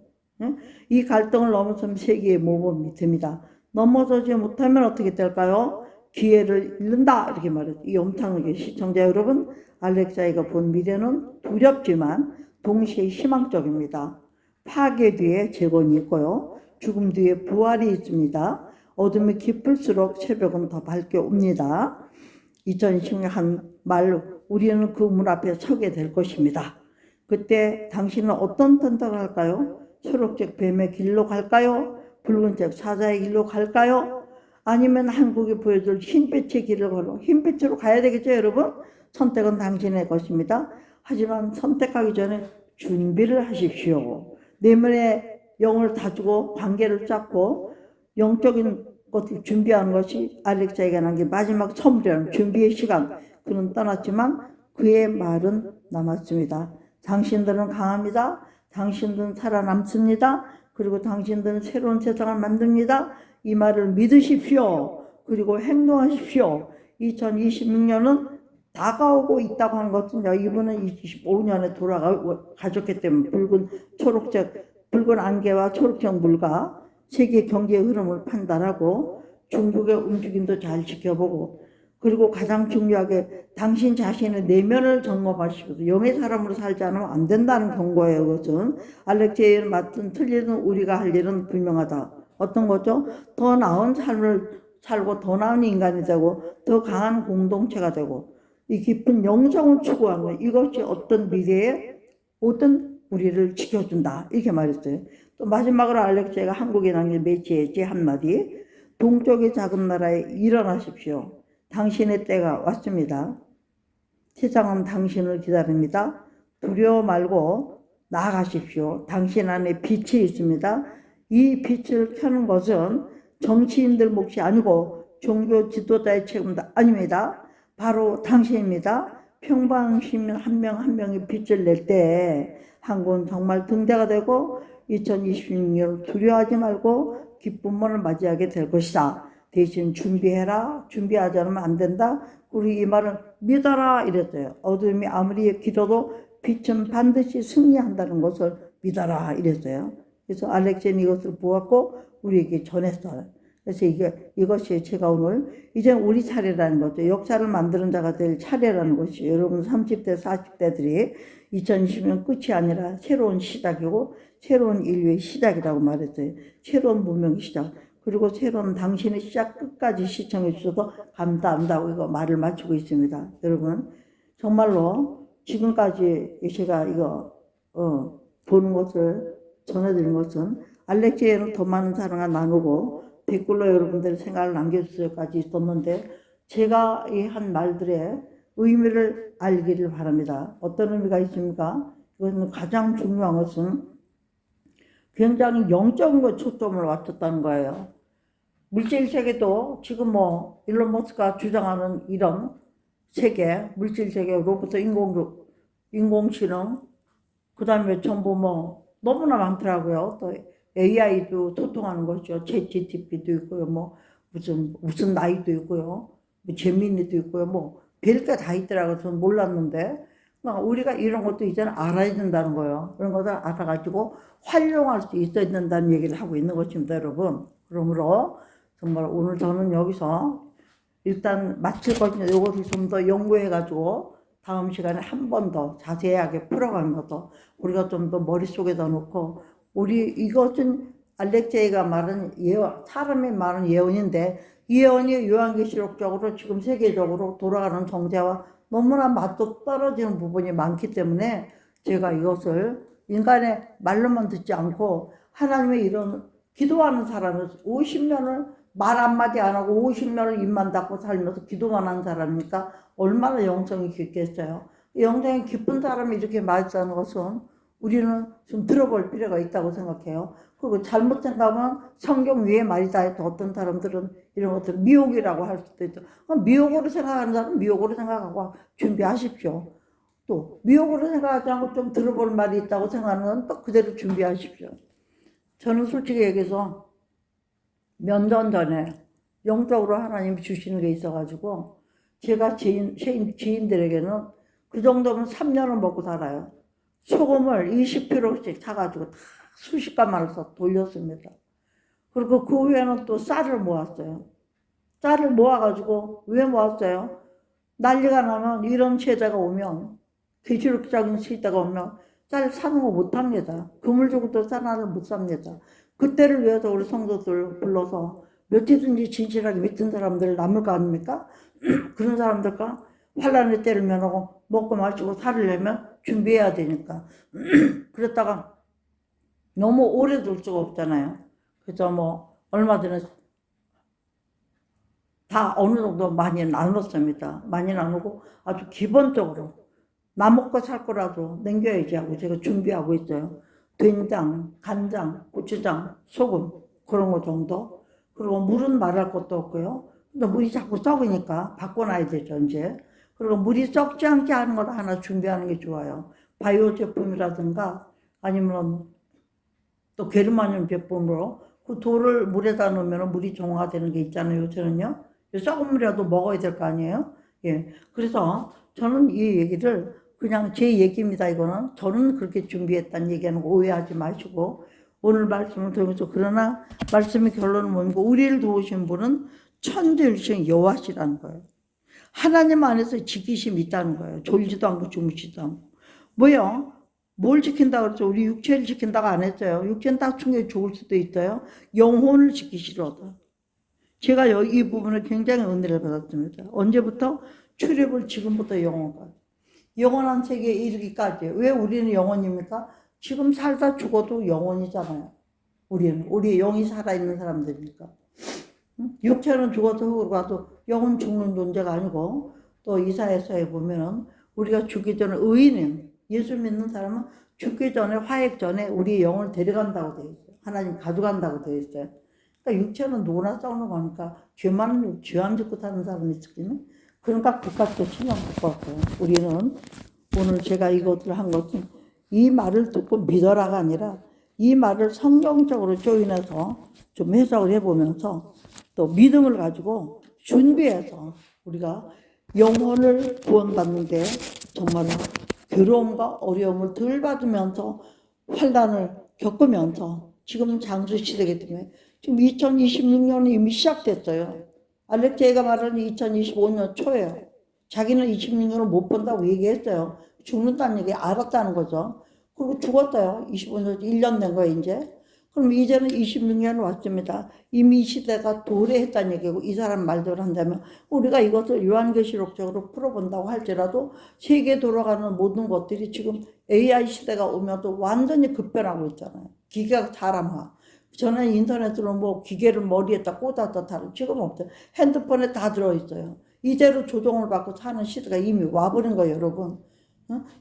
이 갈등을 넘어서면 세계의 모범이 됩니다. 넘어서지 못하면 어떻게 될까요? 기회를 잃는다 이렇게 말했어요. 이 엄청나게 시청자 여러분, 알렉세이가 본 미래는 두렵지만 동시에 희망적입니다. 파괴 뒤에 재건이 있고요. 죽음 뒤에 부활이 있습니다. 어둠이 깊을수록 새벽은 더 밝게 옵니다. 2020년 한 말로 우리는 그 문 앞에 서게 될 것입니다. 그때 당신은 어떤 선택을 할까요? 초록색 뱀의 길로 갈까요? 붉은색 사자의 길로 갈까요? 아니면 한국이 보여줄 흰빛의 길을 걸어 흰빛으로 가야 되겠죠, 여러분? 선택은 당신의 것입니다. 하지만 선택하기 전에 준비를 하십시오. 내면의 영을 다주고 관계를 쌓고 영적인 것을 준비하는 것이 알렉세이가 남긴 마지막 선물이라는 준비의 시간. 그는 떠났지만 그의 말은 남았습니다. 당신들은 강합니다. 당신들은 살아남습니다. 그리고 당신들은 새로운 세상을 만듭니다. 이 말을 믿으십시오. 그리고 행동하십시오. 2026년은 다가오고 있다고 하는 것은 이분은 25년에 돌아가셨기 때문에 붉은 안개와 초록색 물과 세계 경제의 흐름을 판단하고 중국의 움직임도 잘 지켜보고, 그리고 가장 중요하게 당신 자신의 내면을 점검하시고 영의 사람으로 살지 않으면 안 된다는 경고예요. 그것은 알렉세이는 맞든 틀리든 우리가 할 일은 분명하다. 어떤 거죠? 더 나은 삶을 살고 더 나은 인간이 되고 더 강한 공동체가 되고 이 깊은 영성을 추구하는 거예요. 이것이 어떤 미래에 모든 우리를 지켜준다 이렇게 말했어요. 또 마지막으로 알렉세이가 한국에 남긴 메시지 한마디, 동쪽의 작은 나라에 일어나십시오. 당신의 때가 왔습니다. 세상은 당신을 기다립니다. 두려워 말고 나아가십시오. 당신 안에 빛이 있습니다. 이 빛을 켜는 것은 정치인들 몫이 아니고 종교 지도자의 책임도 아닙니다. 바로 당신입니다. 평범한 시민 한 명 한 명이 빛을 낼 때 한국은 정말 등대가 되고 2026년을 두려워하지 말고 기쁨을 맞이하게 될 것이다. 대신 준비해라. 준비하지 않으면 안 된다. 우리 이 말은 믿어라 이랬어요. 어둠이 아무리 길어도 빛은 반드시 승리한다는 것을 믿어라 이랬어요. 그래서 알렉제는 이것을 보았고 우리에게 전했어요. 그래서 이것이 제가 오늘 이제 우리 차례라는 거죠. 역사를 만드는 자가 될 차례라는 것이 여러분 30대 40대들이 2020년 끝이 아니라 새로운 시작이고 새로운 인류의 시작이라고 말했어요. 새로운 문명의 시작. 그리고 새로운 당신의 시작 끝까지 시청해 주셔서 감사한다고 이거 말을 마치고 있습니다. 여러분 정말로 지금까지 제가 이거 보는 것을 전해드린 것은 알렉제이는 더 많은 사랑을 나누고 댓글로 여러분들의 생각을 남겨주셔까지 있었는데 제가 이 한 말들의 의미를 알기를 바랍니다. 어떤 의미가 있습니까? 이것은 가장 중요한 것은 굉장히 영적인 것 초점을 맞췄다는 거예요. 물질 세계도 지금 뭐 일론 머스크가 주장하는 이런 세계, 물질 세계, 로봇, 인공지능, 그 다음에 전부 뭐 너무나 많더라고요. 또 AI도 소통하는 거죠. 챗GPT도 있고요. 뭐 무슨 나이도 있고요. 뭐 재미니도 있고요. 뭐 별게 다 있더라고요. 저는 몰랐는데 우리가 이런 것도 이제는 알아야 된다는 거예요. 그런 것을 알아가지고 활용할 수 있어야 된다는 얘기를 하고 있는 것입니다, 여러분. 그러므로 정말 오늘 저는 여기서 일단 마칠 것인데 이것을 좀 더 연구해가지고 다음 시간에 한 번 더 자세하게 풀어가면서 우리가 좀 더 머릿속에다 놓고 우리 이것은 알렉제이가 말한 예언, 사람이 말한 예언인데 이 예언이 요한계시록적으로 지금 세계적으로 돌아가는 정세와 너무나 맞도 떨어지는 부분이 많기 때문에 제가 이것을 인간의 말로만 듣지 않고 하나님의 이런 기도하는 사람을 50년을 말 한마디 안 하고 50년을 입만 닫고 살면서 기도만 한 사람이니까 얼마나 영성이 깊겠어요. 영성이 깊은 사람이 이렇게 말했다는 것은 우리는 좀 들어볼 필요가 있다고 생각해요. 그리고 잘못 생각하면 성경 위에 말이다 해도 어떤 사람들은 이런 것들을 미혹이라고 할 수도 있죠. 미혹으로 생각하는 사람은 미혹으로 생각하고 준비하십시오. 또 미혹으로 생각하지 않고 좀 들어볼 말이 있다고 생각하는 건 또 그대로 준비하십시오. 저는 솔직히 얘기해서 몇 년 전에 영적으로 하나님이 주시는 게 있어가지고 제가 지인들에게는 그 정도면 3년을 먹고 살아요. 소금을 20kg씩 사가지고 다 수십가마를 써 돌렸습니다. 그리고 그 후에는 또 쌀을 모았어요. 쌀을 모아가지고 왜 모았어요? 난리가 나면 이런 세대가 오면 기술적인 시대가 오면 쌀 사는 거 못합니다. 금을 주고도 쌀 하나를 못 삽니다. 그때를 위해서 우리 성도들 불러서 며칠든지 진실하게 믿은 사람들 남을 거 아닙니까? 그런 사람들과 환란의 때를 면하고 먹고 마시고 살으려면 준비해야 되니까. 그랬다가 너무 오래 둘 수가 없잖아요. 그래서 뭐 얼마 전에 다 어느 정도 많이 나눴습니다. 많이 나누고 아주 기본적으로 나 먹고 살 거라도 남겨야지 하고 제가 준비하고 있어요. 된장, 간장, 고추장, 소금 그런 거 정도. 그리고 물은 말할 것도 없고요. 근데 물이 자꾸 썩으니까 바꿔놔야 되죠 이제. 그리고 물이 썩지 않게 하는 걸 하나 준비하는 게 좋아요. 바이오 제품이라든가 아니면 또 게르마늄 제품으로 그 돌을 물에다 넣으면 물이 정화되는 게 있잖아요. 요새는요. 썩은 물이라도 먹어야 될 거 아니에요. 예. 그래서 저는 이 얘기를 그냥 제 얘기입니다. 이거는 저는 그렇게 준비했다는 얘기하는 거 오해하지 마시고 오늘 말씀을 통해서 그러나 말씀의 결론은 뭡니까? 우리를 도우신 분은 천재일신 여호와시라는 거예요. 하나님 안에서 지키심이 있다는 거예요. 졸지도 않고 주무시지도 않고. 뭐요? 뭘 지킨다고 그랬죠? 우리 육체를 지킨다고 안 했어요. 육체는 딱 충분히 죽을 수도 있어요. 영혼을 지키시로다. 제가 이 부분을 굉장히 은혜를 받았습니다. 언제부터? 출애굽을 지금부터 영혼까지. 영원한 세계에 이르기까지. 왜 우리는 영혼입니까? 지금 살다 죽어도 영혼이잖아요. 우리의 영이 살아있는 사람들이니까. 육체는 죽어도 흙으로 가도 영은 죽는 존재가 아니고 또 이사야서에 보면은 우리가 죽기 전에 의인은 예수 믿는 사람은 죽기 전에 화액 전에 우리의 영을 데려간다고 되어 있어요. 하나님 가져간다고 되어 있어요. 그러니까 육체는 누구나 싸우는 거니까 죄만 죄 안 짓고 사는 사람이 있겠네. 그러니까 그까지도 신경 못 받고요. 우리는 오늘 제가 이것을 한 것은 이 말을 듣고 믿어라가 아니라 이 말을 성경적으로 조인해서 좀 해석을 해보면서 또 믿음을 가지고 준비해서 우리가 영혼을 구원받는데 정말로 괴로움과 어려움을 덜 받으면서 환난을 겪으면서 지금 장수 시대이기 때문에 지금 2026년이 이미 시작됐어요. 알렉제이가 말하는 2025년 초예요. 자기는 26년을 못 본다고 얘기했어요. 죽는다는 얘기 알았다는 거죠. 그리고 죽었어요. 25년, 1년 된 거예요, 이제. 그럼 이제는 26년 왔습니다. 이미 이 시대가 도래했다는 얘기고, 이 사람 말대로 한다면, 우리가 이것을 요한계시록적으로 풀어본다고 할지라도, 세계에 돌아가는 모든 것들이 지금 AI 시대가 오면도 완전히 급변하고 있잖아요. 기계가 사람화. 저는 인터넷으로 뭐 기계를 머리에다 꽂아서 다른 지금 없어요. 핸드폰에 다 들어있어요. 이대로 조종을 받고 사는 시대가 이미 와버린 거예요, 여러분.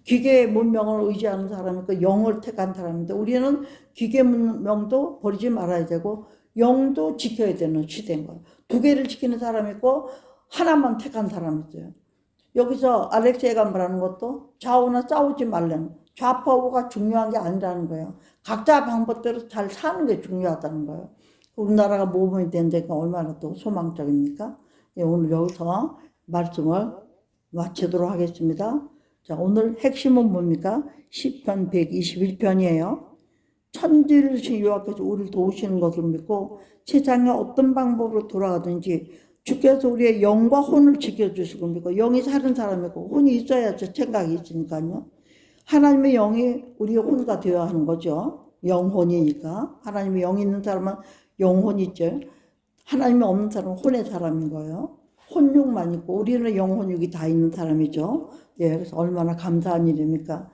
기계의 문명을 의지하는 사람이 그 영을 택한 사람인데 우리는 기계 문명도 버리지 말아야 되고 영도 지켜야 되는 시대인 거예요. 두 개를 지키는 사람이 있고 하나만 택한 사람이 있어요. 여기서 알렉세이가 말하는 것도 좌우나 싸우지 말라는 좌파우가 중요한 게 아니라는 거예요. 각자 방법대로 잘 사는 게 중요하다는 거예요. 우리나라가 모범이 된다니까 얼마나 또 소망적입니까? 예, 오늘 여기서 말씀을 마치도록 하겠습니다. 자, 오늘 핵심은 뭡니까? 시편 121편이에요. 천지를 여호와께서 우리를 도우시는 것을 믿고 세상에 어떤 방법으로 돌아가든지 주께서 우리의 영과 혼을 지켜주시고 믿고 영이 사는 사람이고 혼이 있어야지 생각이 있으니까요. 하나님의 영이 우리의 혼과 되어야 하는 거죠. 영혼이니까. 하나님의 영이 있는 사람은 영혼이 있죠. 하나님이 없는 사람은 혼의 사람인 거예요. 혼육만 있고 우리는 영혼육이 다 있는 사람이죠. 예, 그래서 얼마나 감사한 일입니까?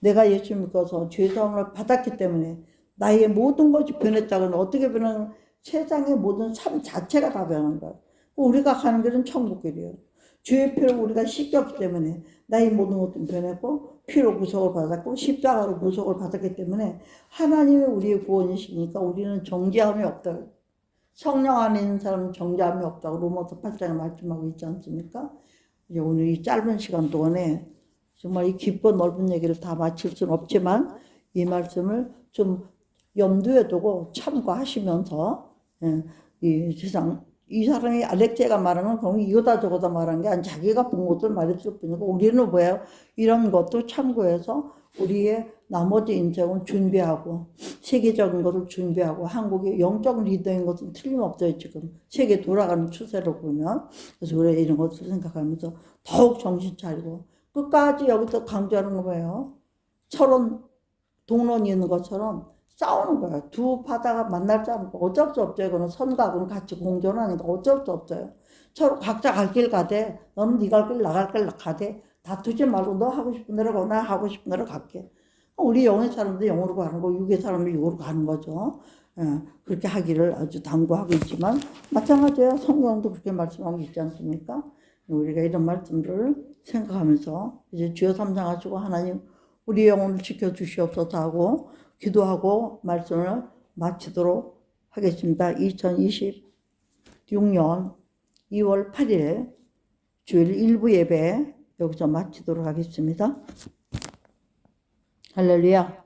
내가 예수 믿어서 죄사함을 받았기 때문에 나의 모든 것이 변했다고는 어떻게 변하는 세상의 모든 삶 자체가 다 변한 거예요. 우리가 가는 길은 천국길이에요. 주의 피로 우리가 씻겼기 때문에 나의 모든 것도 변했고 피로 구속을 받았고 십자가로 구속을 받았기 때문에 하나님이 우리의 구원이시니까 우리는 정죄함이 없다. 성령 안에 있는 사람은 정죄함이 없다고 로마서 8장에 말씀하고 있지 않습니까? 이제 오늘 이 짧은 시간 동안에 정말 이 깊고 넓은 얘기를 다 마칠 수는 없지만 이 말씀을 좀 염두에 두고 참고하시면서 이 세상 이 사람이 알렉제가 말하는 건 이거다 저거다 말한 게 아니 자기가 본 것들 말했을 뿐이고 우리는 뭐예요? 이런 것도 참고해서 우리의 나머지 인생을 준비하고 세계적인 것을 준비하고 한국의 영적 리더인 것은 틀림없어요. 지금 세계 돌아가는 추세로 보면. 그래서 우리가 이런 것을 생각하면서 더욱 정신 차리고 끝까지 여기서 강조하는 거예요. 철원 동론이 있는 것처럼 싸우는 거예요. 두 바다가 만날 줄 알고 어쩔 수 없죠. 이거는 선과하고는 같이 공존하니까 어쩔 수 없어요. 서로 각자 갈 길 가되 너는 네 갈 길 나갈 길 가되 다투지 말고 너 하고 싶은 대로 가고 나 하고 싶은 대로 갈게. 우리 영의 사람도 영으로 가는 거고 육의 사람도 육으로 가는 거죠. 그렇게 하기를 아주 당부하고 있지만 마찬가지예요. 성경도 그렇게 말씀하고 있지 않습니까? 우리가 이런 말씀들을 생각하면서 이제 주여 삼상하시고 하나님 우리 영혼을 지켜주시옵소서 하고 기도하고 말씀을 마치도록 하겠습니다. 2026년 2월 8일 주일 일부 예배 여기서 마치도록 하겠습니다. 할렐루야.